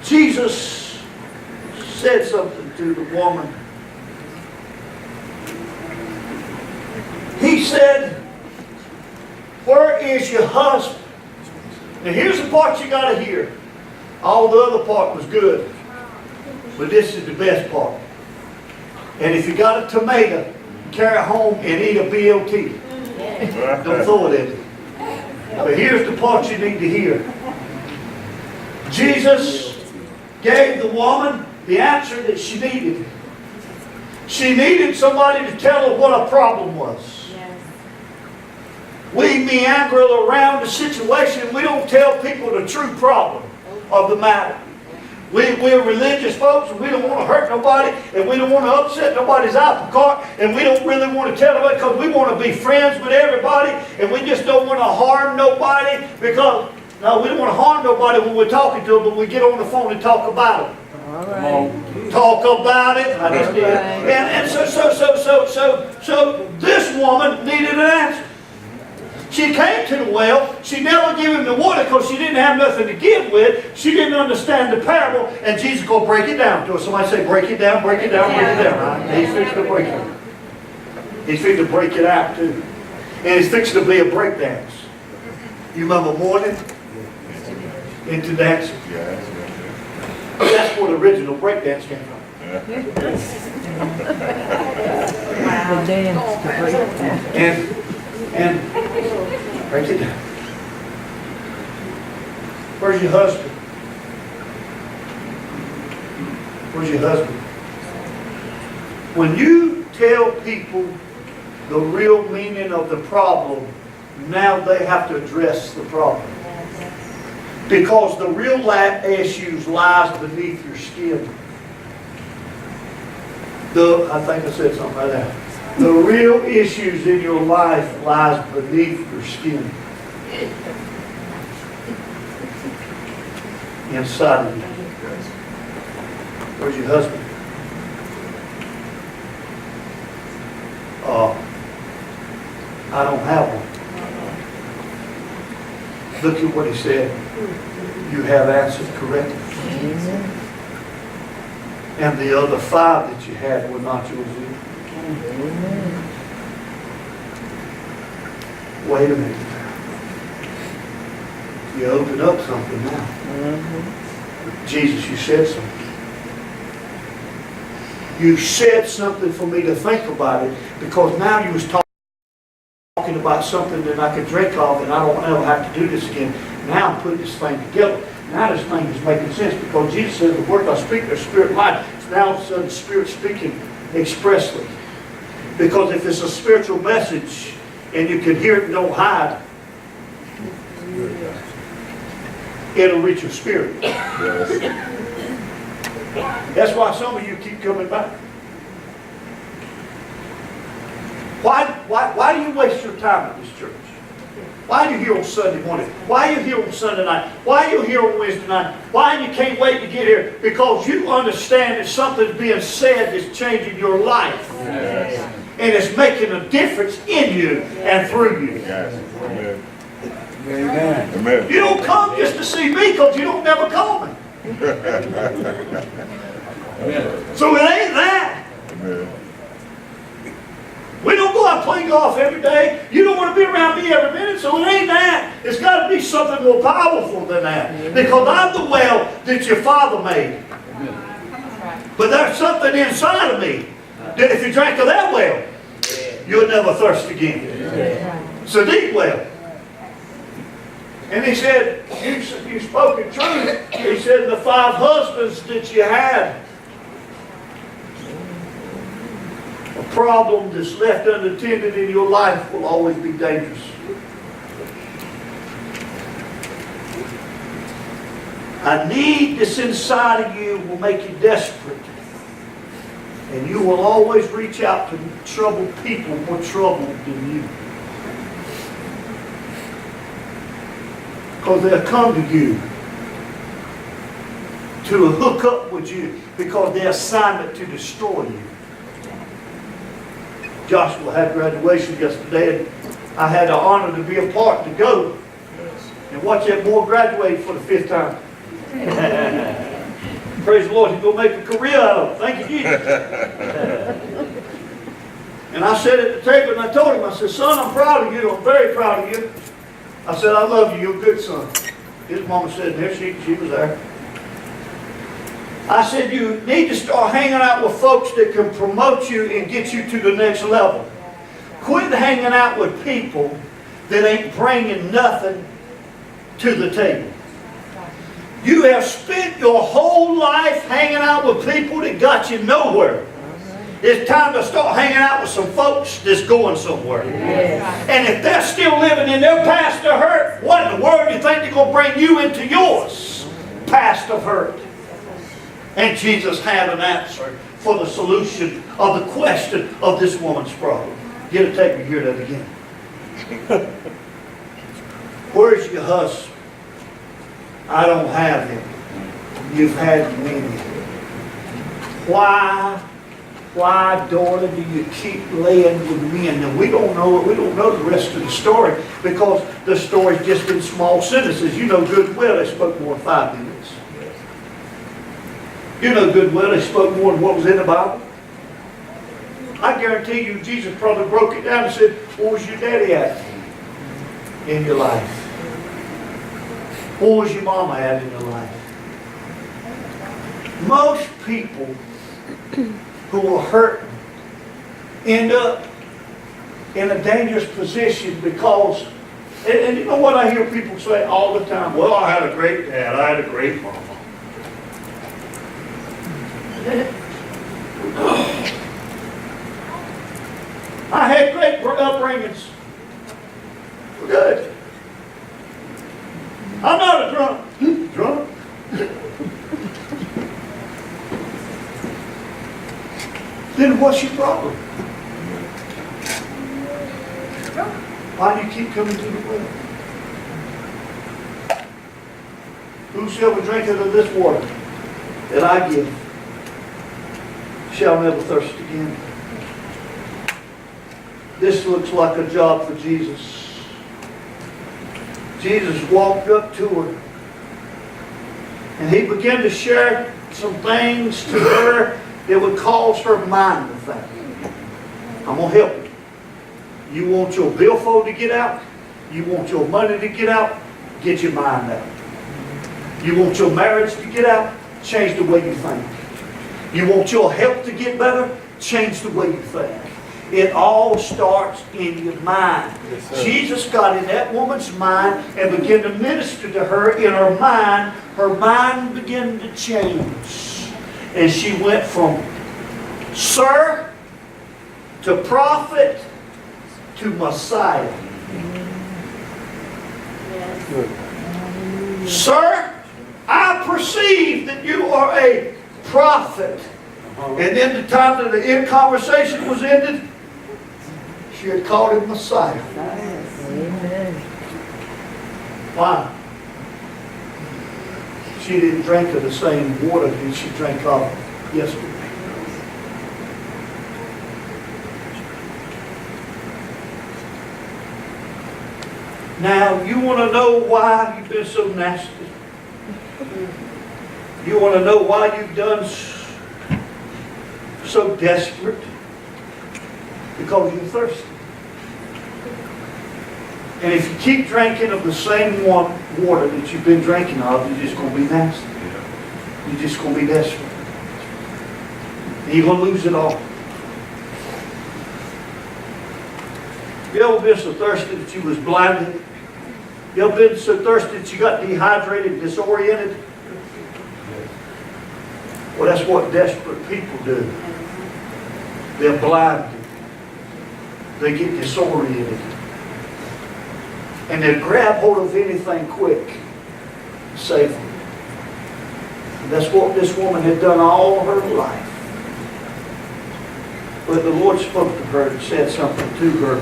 S1: Jesus said something to the woman. He said, where is your husband? Now here's the part you got to hear. All the other part was good. But this is the best part. And if you got a tomato, carry it home and eat a BLT. Don't throw it at me. But here's the part you need to hear. Jesus gave the woman the answer that she needed. She needed somebody to tell her what her problem was. We meander around the situation. We don't tell people the true problem of the matter. We're religious folks, and we don't want to hurt nobody, and we don't want to upset nobody's apple cart, and we don't really want to tell nobody because we want to be friends with everybody, and we just don't want to harm nobody because, no, we don't want to harm nobody when we're talking to them, but we get on the phone and talk about it.
S3: All right.
S1: Talk about it. I just did. And so this woman needed an answer. She came to the well. She never gave him the water because she didn't have nothing to give with. She didn't understand the parable. And Jesus go break it down to her. Somebody say, break it down, break it down, break it down. Right? He's fixing to break it. He's fixing to break it out too. And he's fixing to be a break dance. You remember Mourning? Into dancing. That's where the original break dance came from.
S3: The dance to break down.
S1: And break it down. Where's your husband? Where's your husband? When you tell people the real meaning of the problem, now they have to address the problem. Because the real issues lies beneath your skin. I think I said something like that. The real issues in your life lies beneath your skin. Inside of you. Where's your husband? I don't have one. Look at what he said. You have answered correctly. And the other 5 that you had were not yours either. Wait a minute. You opened up something now. Jesus, you said something. You said something for me to think about it, because now you was talking about something that I could drink of, and I don't ever have to do this again. Now I'm putting this thing together. Now this thing is making sense, because Jesus said, the word I speak, their spirit life. So now all of a sudden, Spirit speaking expressly. Because if it's a spiritual message, and you can hear it and don't hide, it'll reach your spirit. That's why some of you keep coming back. Why do you waste your time at this church? Why are you here on Sunday morning? Why are you here on Sunday night? Why are you here on Wednesday night? Why you can't wait to get here? Because you understand that something's being said that's changing your life. Yes. And it's making a difference in you and through you.
S4: Yes. Amen.
S3: Amen.
S4: Amen.
S1: You don't come just to see me, because you don't never call me. So it ain't that.
S4: Amen.
S1: We don't go out playing golf every day. You don't want to be around me every minute, so it ain't that. It's got to be something more powerful than that. Because I'm the well that your father made. But there's something inside of me that if you drank of that well, you'll never thirst again. It's a deep well. And he said, you spoke in truth. He said, the 5 husbands that you had, a problem that's left unattended in your life will always be dangerous. A need that's inside of you will make you desperate. And you will always reach out to troubled people more troubled than you. Because they'll come to you to hook up with you, because their assignment to destroy you. Joshua had graduation yesterday, and I had the honor to be a part to go and watch that boy graduate for the 5th time. Praise the Lord, he's going to make a career out of it. Thank you, Jesus. And I sat at the table and I told him, I said, son, I'm proud of you. I'm very proud of you. I said, I love you. You're a good son. His mama said, there she was there. I said, you need to start hanging out with folks that can promote you and get you to the next level. Quit hanging out with people that ain't bringing nothing to the table. You have spent your whole life hanging out with people that got you nowhere. It's time to start hanging out with some folks that's going somewhere. Yes. And if they're still living in their past of hurt, what in the world do you think they're going to bring you into yours? Past of hurt. And Jesus had an answer for the solution of the question of this woman's problem. Get a tape and hear that again. Where's your husband? I don't have him. You've had many. Why, daughter, do you keep laying with men? Now we don't know the rest of the story, because the story's just in small sentences. You know good well they spoke more than 5 minutes. You know good well they spoke more than what was in the Bible. I guarantee you Jesus probably broke it down and said, what was your daddy at in your life? What was your mama at in your life? Most people who are hurting end up in a dangerous position because, and you know what I hear people say all the time? Well, I had a great dad, I had a great mama. I had great upbringings. We're good. I'm not a drunk. Drunk? Then what's your problem? Why do you keep coming to the well? Whosoever drinketh of this water that I give shall never thirst again. This looks like a job for Jesus. Jesus walked up to her and he began to share some things to her that would cause her mind to think. I'm going to help you. You want your billfold to get out? You want your money to get out? Get your mind out. You want your marriage to get out? Change the way you think. You want your health to get better? Change the way you think. It all starts in your mind.
S4: Yes, sir.
S1: Jesus got in that woman's mind and began to minister to her in her mind. Her mind began to change. And she went from sir to prophet to Messiah. Sir, I perceive that you are a prophet. And then the time that the end conversation was ended, she had called him Messiah. Why? She didn't drink of the same water that she drank of yesterday. Now, you want to know why you've been so nasty? You want to know why you've done so desperate? Because you're thirsty. And if you keep drinking of the same water that you've been drinking of, you're just going to be nasty. You're just going to be desperate. And you're going to lose it all. You ever been so thirsty that you was blinded? You ever been so thirsty that you got dehydrated, disoriented? Well, that's what desperate people do. They're blinded. They get disoriented. And they grab hold of anything quick to save them. And that's what this woman had done all her life. But the Lord spoke to her and said something to her.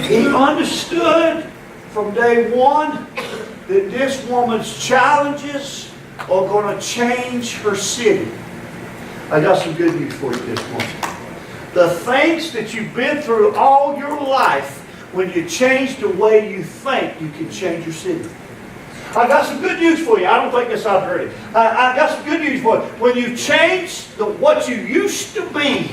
S1: He understood from day one that this woman's challenges are going to change her city. I got some good news for you this morning. The things that you've been through all your life, when you change the way you think, you can change your city. I got some good news for you. I don't think this I've heard it. I got some good news for you. When you change what you used to be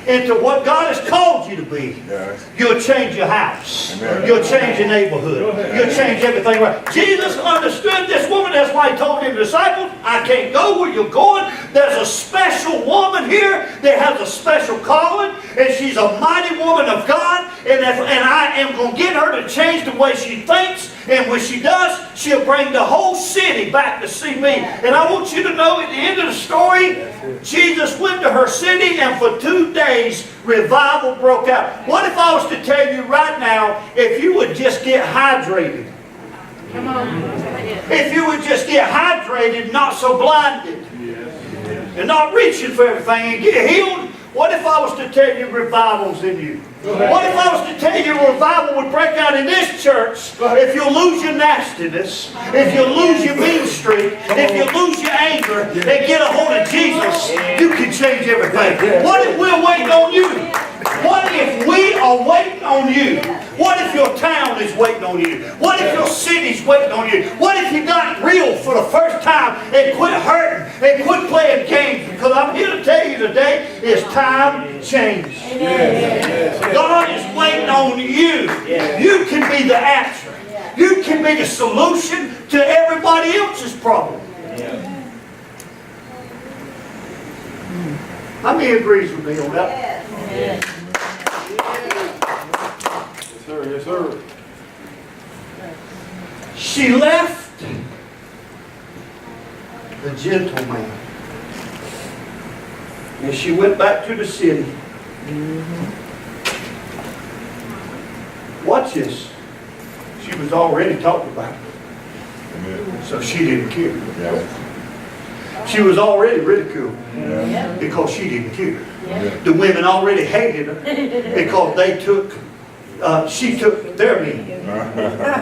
S1: into what God has called you to be,
S4: Yes.
S1: you'll change your house.
S4: Amen.
S1: You'll change your neighborhood. You'll change everything right. Jesus understood this woman. That's why he told his disciples, I can't go where you're going. There's a special woman here that has a special calling, and she's a mighty woman of God, and I am going to get her to change the way she thinks, and when she does, she'll bring the whole city back to see me. And I want you to know at the end of the story, Jesus went to her city, and for 2 days, revival broke out. What if I was to tell you right now, if you would just get hydrated?
S2: Come on.
S1: If you would just get hydrated, not so blinded, and not reaching for everything, and get healed. What if I was to tell you revival's in you? What if I was to tell you revival would break out in this church if you lose your nastiness, if you lose your mean streak, if you lose your anger, and get a hold of Jesus, you can change everything. What if we're waiting on you? What if we are waiting on you? What if your town is waiting on you? What if your city's waiting on you? What if you got real for the first time and quit hurting and quit playing games? Because I'm here to tell you today, it's time to change. God is waiting on you. You can be the answer. You can be the solution to everybody else's problem. How many agrees with me on that?
S4: Yes, sir. Yes, sir.
S1: She left the gentleman. And she went back to the city. Watch this. She was already talked about,
S4: Amen.
S1: so she didn't care.
S4: Yeah.
S1: She was already ridiculed
S4: Yeah.
S1: because she didn't care.
S4: Yeah.
S1: The women already hated her because she took their meaning.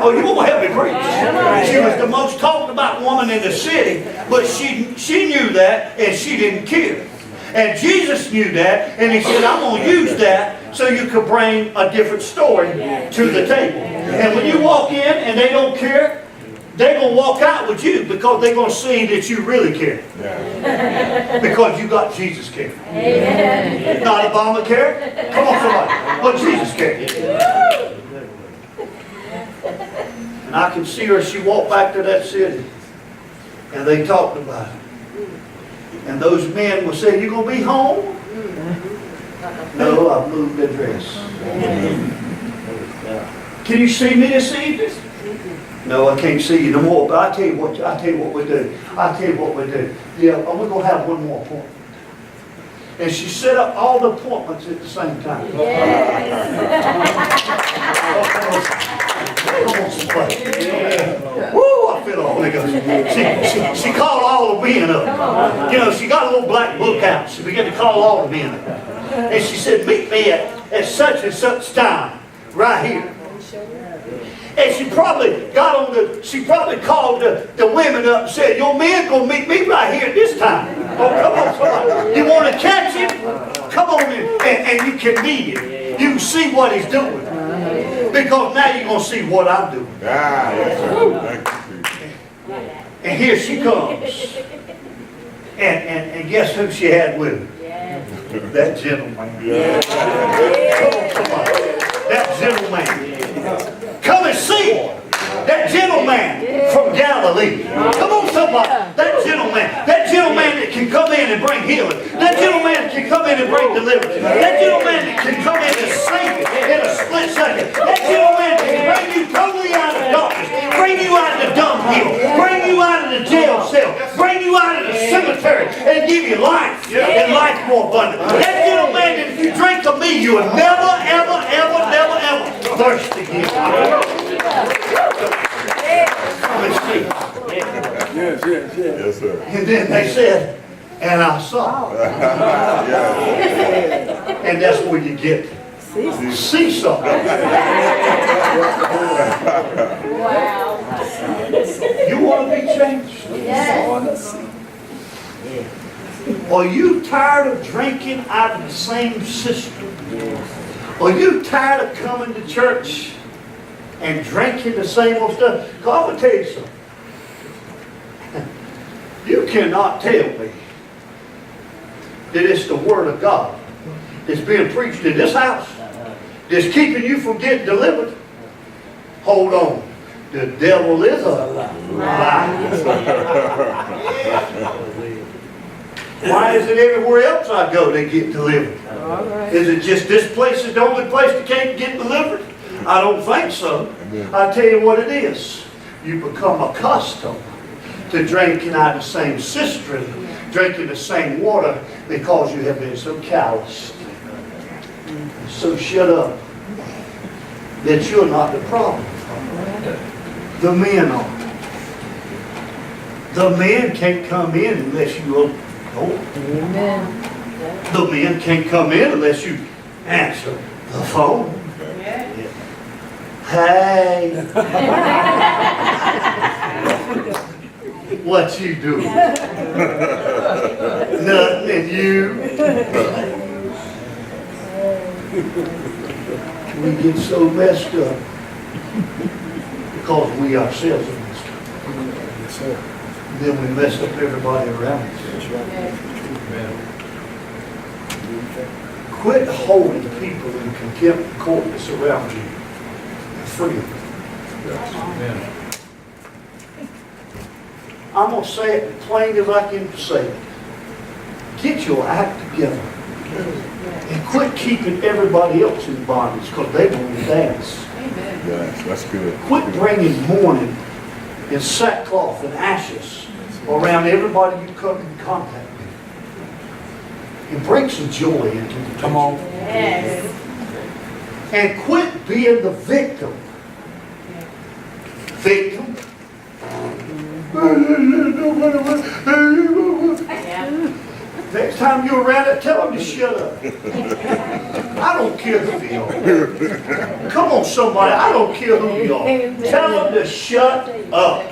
S1: Oh, you won't help me preach. She was the most talked about woman in the city, but she knew that and she didn't care. And Jesus knew that, and he said, I'm going to use that so you could bring a different story to the table. And when you walk in and they don't care, they're going to walk out with you because they're going to see that you really care.
S4: Yeah.
S1: Because you got Jesus care.
S2: Amen.
S1: Not Obamacare. Come on, somebody. But Jesus care. And I can see her, she walked back to that city. And they talked about it. And those men were saying, you going to be home? No, I've moved address. Can you see me this evening? No, I can't see you no more. But I tell you what we do. Yeah, we're going to have one more appointment. And she set up all the appointments at the same time. Come on, somebody. Woo, I feel the Holy Ghost. She called all the men up. You know, she got a little black book out. She began to call all the men up. And she said, meet me at such and such time, right here. And she probably called the women up and said, your men going to meet me right here at this time. Oh, come on, somebody. You want to catch him? Come on in, and you can meet him. You can see what he's doing. Because now you're going to see what I'm doing.
S4: Ah, yes, sir. Thank you.
S1: And here she comes. And guess who she had with her? That gentleman.
S4: Yeah.
S1: Come on, somebody. That gentleman. Come and see that gentleman from Galilee. Come on, somebody. That gentleman that can come in and bring healing. That gentleman that can come in and bring deliverance. That gentleman that can come in and save it in a split second. That gentleman that can bring you totally out of darkness, bring you out of the dunghill, bring you out of the jail cell, bring you out of the cemetery, and give you life and life more abundant. That gentleman that if you drink of me, you will never, ever, ever, never, ever thirst again.
S3: Yes.
S4: Yes, sir.
S1: And then they said, and I saw. And that's where you get see something.
S2: Wow.
S1: You want to be changed?
S2: Yes.
S1: Are you tired of drinking out of the same system? Are you tired of coming to church and drinking the same old stuff? Because I'm going to tell you something. You cannot tell me that it's the Word of God that's being preached in this house that's keeping you from getting delivered. Hold on. The devil is a lie. Why is it everywhere else I go they get delivered? Is it just this place is the only place that can't get delivered? I don't think so. I tell you what it is. You become accustomed to drinking out of the same cistern, drinking the same water, because you have been so callous, so shut up, that you're not the problem. The men are. The men can't come in unless you open the door. The men can't come in unless you answer the phone. Hey. What you doing? Nothing, and you? We get so messed up because we ourselves are messed up. And then we mess up everybody around us. Quit holding people in contempt and court that surround you. Free them. I'm going to say it as plain as I can say it. Get your act together. And quit keeping everybody else in bondage because they want to dance.
S4: Yes, that's good.
S1: Quit bringing mourning and sackcloth and ashes around everybody you come in contact with. And bring some joy into the picture.
S3: Come on.
S2: Yes.
S1: And quit being the victim. Victim. Next time you're around it, tell them to shut up. I don't care who you are. Come on, somebody. I don't care who you are. Tell them to shut up.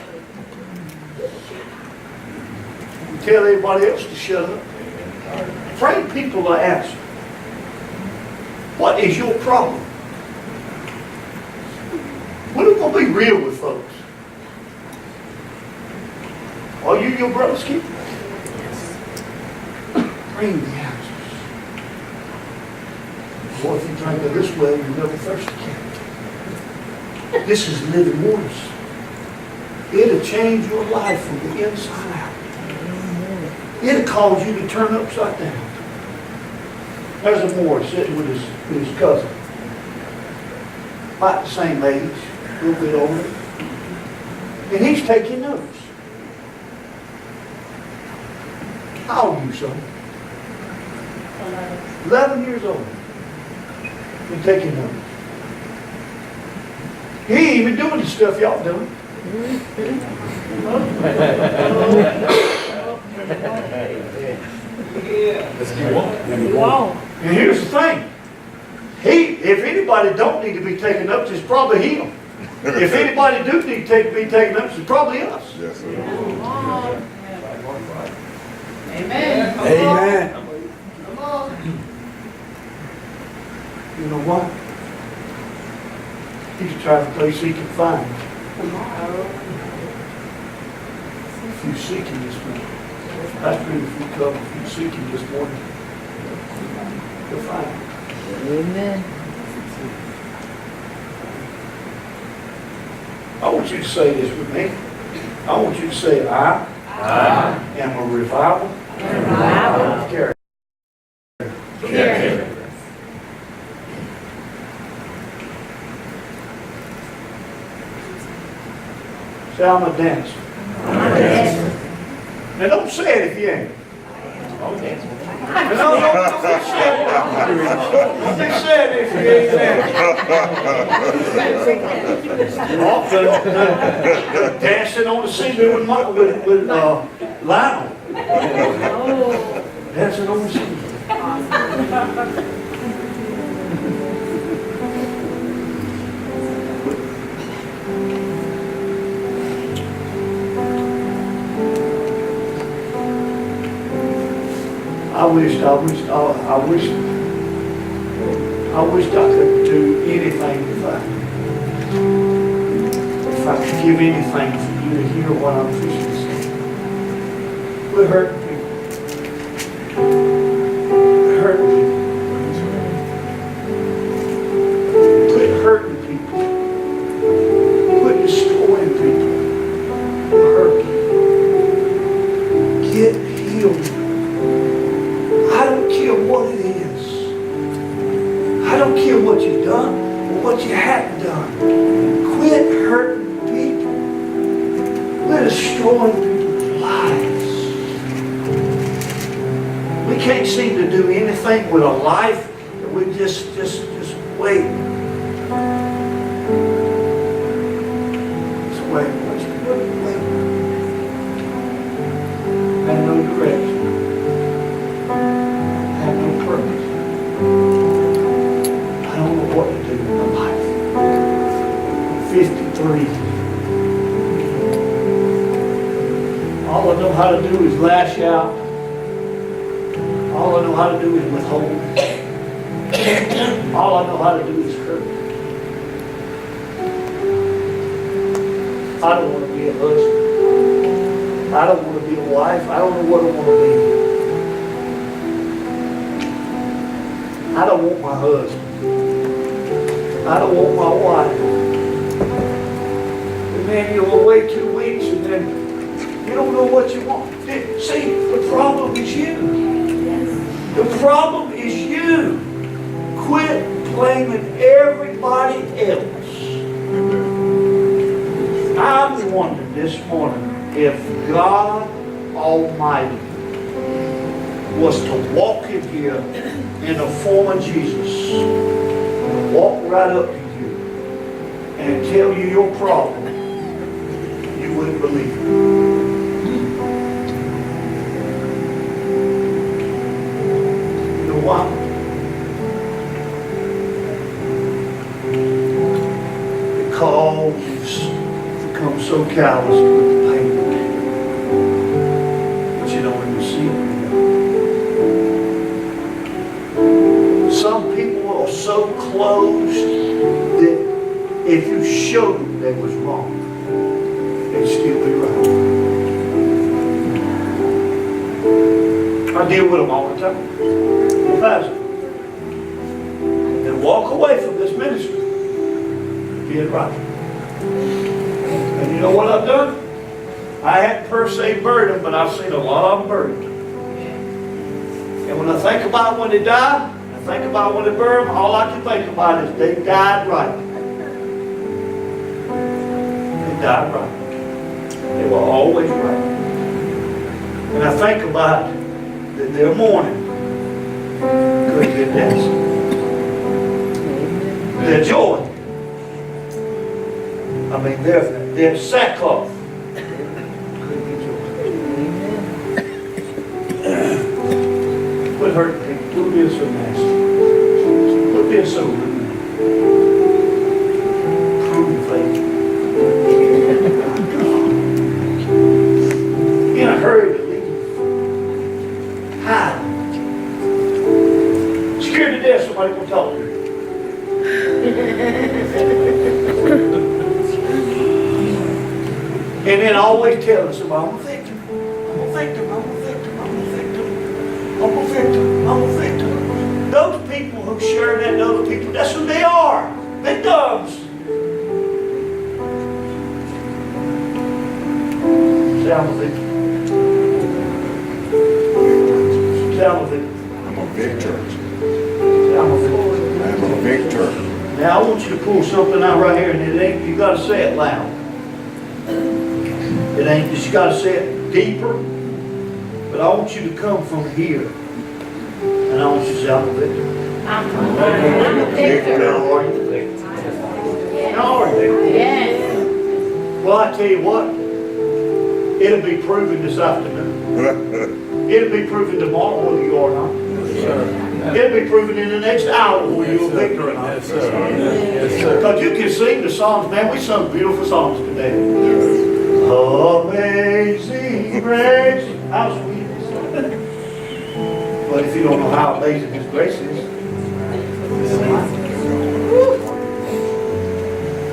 S1: Tell everybody else to shut up. Afraid people to answer. What is your problem? We're going to be real with folks. Bring your brother's keeper. Bring the answers. Boy, if you drink of this well, you'll never thirst again. This is living waters. It'll change your life from the inside out. It'll cause you to turn upside down. There's a Moor sitting with his cousin. About the same age, a little bit older. And he's taking notes. How old are you, son? 11 years old. He's taking notes. He ain't even doing the stuff y'all doing. And here's the thing. If anybody don't need to be taken up, it's probably him. If anybody do need to be taken up, it's probably us.
S4: Yes, sir.
S2: Amen.
S3: Amen.
S1: You know what? He's trying to place he can find. If you seek him this morning, Pastor, if you come, if you seek him this morning, you'll find him.
S2: Amen.
S1: I want you to say this with me. I want you to say, I am a revival of character. Say, I'm a dancer. Now don't say it if you ain't. No, don't say it. Don't say it if you ain't. Dancing on the ceiling with Lionel. Dancing on the ceiling. I wished I could do anything if I could give anything for you to hear what I'm fixing to say. We're hurting people. We're hurting people. Quit hurting people. Quit destroying people. We're hurting. Get healed. I don't care what it is. I don't care what you've done or what you haven't done. Quit hurting people. Quit destroying people's lives. We can't seem to do anything with a life that we just wait. Just wait. Wait. And no direction. Purpose. I don't know what to do in my life. I'm 53. All I know how to do is lash out. All I know how to do is withhold. All I know how to do is hurt. I don't want to be a husband. I don't want to be a wife. I don't know what I want to be. I don't want my husband. I don't want my wife. And then you'll wait 2 weeks and then you don't know what you want. See, the problem is you. The problem is you. Quit blaming everybody else. I'm wondering this morning if God Almighty was to walk in here in the form of Jesus and walk right up to you and tell you your problem, you wouldn't believe it. You know why? Because you've become so callous to the pain. But you don't even see it. Some people are so closed that if you showed them they was wrong, they'd still be right. I deal with them all the time. The pastor. And walk away from this ministry. Being right. And you know what I've done? I hadn't per se buried them, but I've seen a lot of them buried. And when I think about when they died, I think about when they buried them, all I can think about is they died right. They died right. They were always right. And I think about that they're mourning because they're dancing. Their joy. I mean, they're sackcloth. Quit hurting people. Quit being so nasty. Quit being so rude. Prove faith. In a hurry to leave. Hide. Scared to death somebody will talk to you. And then always telling somebody, I'm a victim. I'm a victim. I'm a victim. I'm a victim. I'm a victim. I'm a victim. Those people who share that to other people, that's who they are. Victims. Say, I'm a victim. Say, I'm a victim.
S4: I'm a victor.
S1: Say, I'm a victim.
S4: I'm a victor.
S1: Now I want you to pull something out right here, and it ain't, you got to say it loud. It ain't, you got to say it deeper. But I want you to come from here. And I want you to say, I'm a victim.
S2: I'm a
S4: victor.
S1: Now are you? Now are you?
S2: Yes.
S1: Well, I tell you what, it'll be proven this afternoon. It'll be proven tomorrow whether you are or not. It'll be proven in the next hour whether you're a victor or not.
S3: Yes, sir. Yes, sir.
S1: Because you can sing the songs, man. We sung beautiful songs today. Amazing grace. How sweet is it? But if you don't know how amazing His grace is,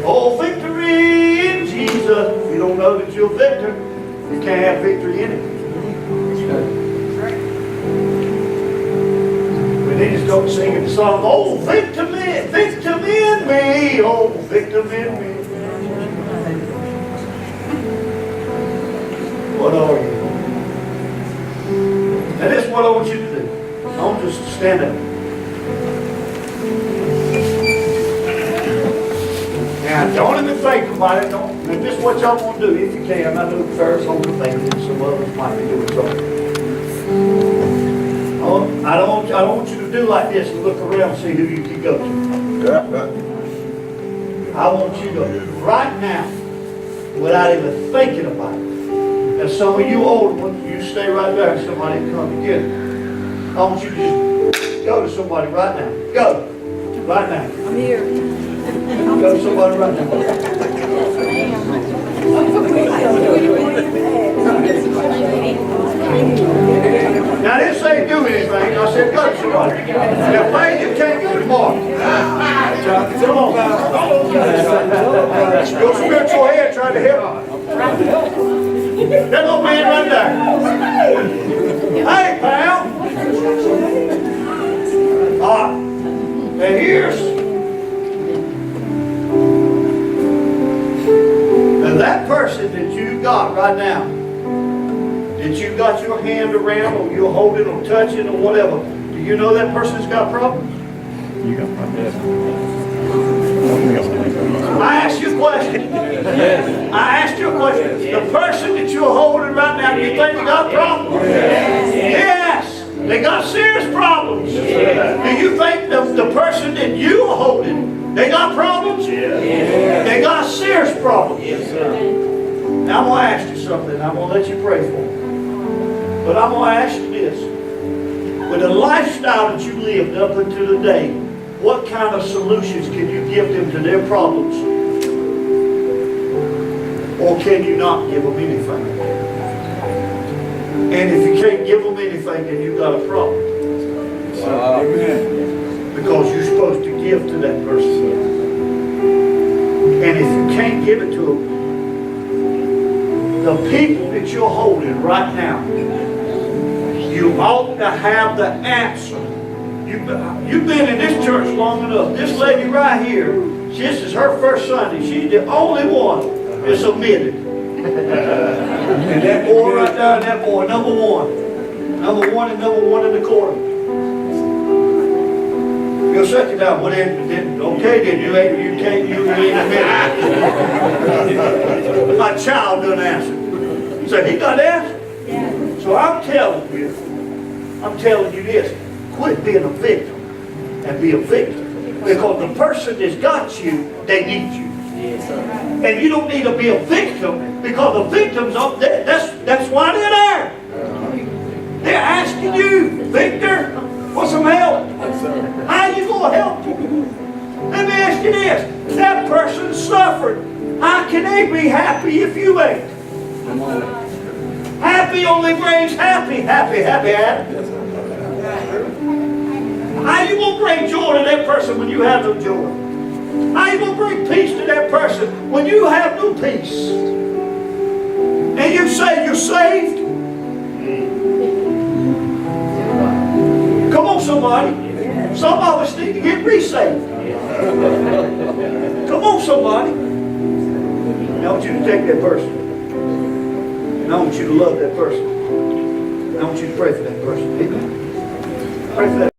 S1: oh, victory in Jesus. If you don't know that you're a victor, you can't have victory in it. But they just don't sing the song, oh, victim in me, oh, victim in me. What are you? And this is what I want you to do. I want you to stand up. Now, don't even think about it. Don't. If this is what y'all want to do, if you can, I know Ferris hold the thing, and some others might be doing something. I don't want you to do like this and look around and see who you can go to. I want you to, right now, without even thinking about it. Now, some of you older ones, you stay right there and somebody will come and get it. I want you to just go to somebody right now. Go. Right now.
S5: I'm here.
S1: Go to somebody right now. Now, this ain't do anything. I said, go to somebody. Now, Faith, you can't go tomorrow. Come on. Your spiritual head trying to help. That little man right there. Hey, pal. And here's. And that person that you got right now, that you got your hand around, or you're holding or touching or whatever, do you know that person's got problems?
S4: You got problems.
S1: I asked you a question. I asked you a question. The person that you're holding right now, do you think they got problems? Yes. They got serious problems. Do you think the person that you are holding, they got problems? They got serious problems. Now I'm going to ask you something. I'm going to let you pray for them. But I'm going to ask you this. With the lifestyle that you lived up until today, what kind of solutions can you give them to their problems? Or can you not give them anything? And if you can't give them anything, then you've got a problem.
S3: Amen.
S1: Because you're supposed to give to that person. And if you can't give it to them, the people that you're holding right now, you You ought to have the answer. You've been in this church long enough. This lady right here, this is her first Sunday. She's the only one that's submitted. And that boy right there, that boy, number one. Number one and number one in the corner. Your second time, well then, okay then, you ain't admitted. My child done answer. So he got answered. So I'm telling you this, quit being a victim and be a victor. Because the person that's got you, they need you. And you don't need to be a victim because the victims, that's why they're there. They're asking you, Victor, what's some help? How are you going to help you? Let me ask you this. That person suffered. How can they be happy if you ain't? Happy only brings happy. How you going to bring joy to that person when you have no joy? How you going to bring peace to that person when you have no peace? And you say you're saved? Come on, somebody. Some of us need to get resaved. Come on, somebody. And I want you to take that person. And I want you to love that person. And I want you to pray for that person. Amen. Pray for that.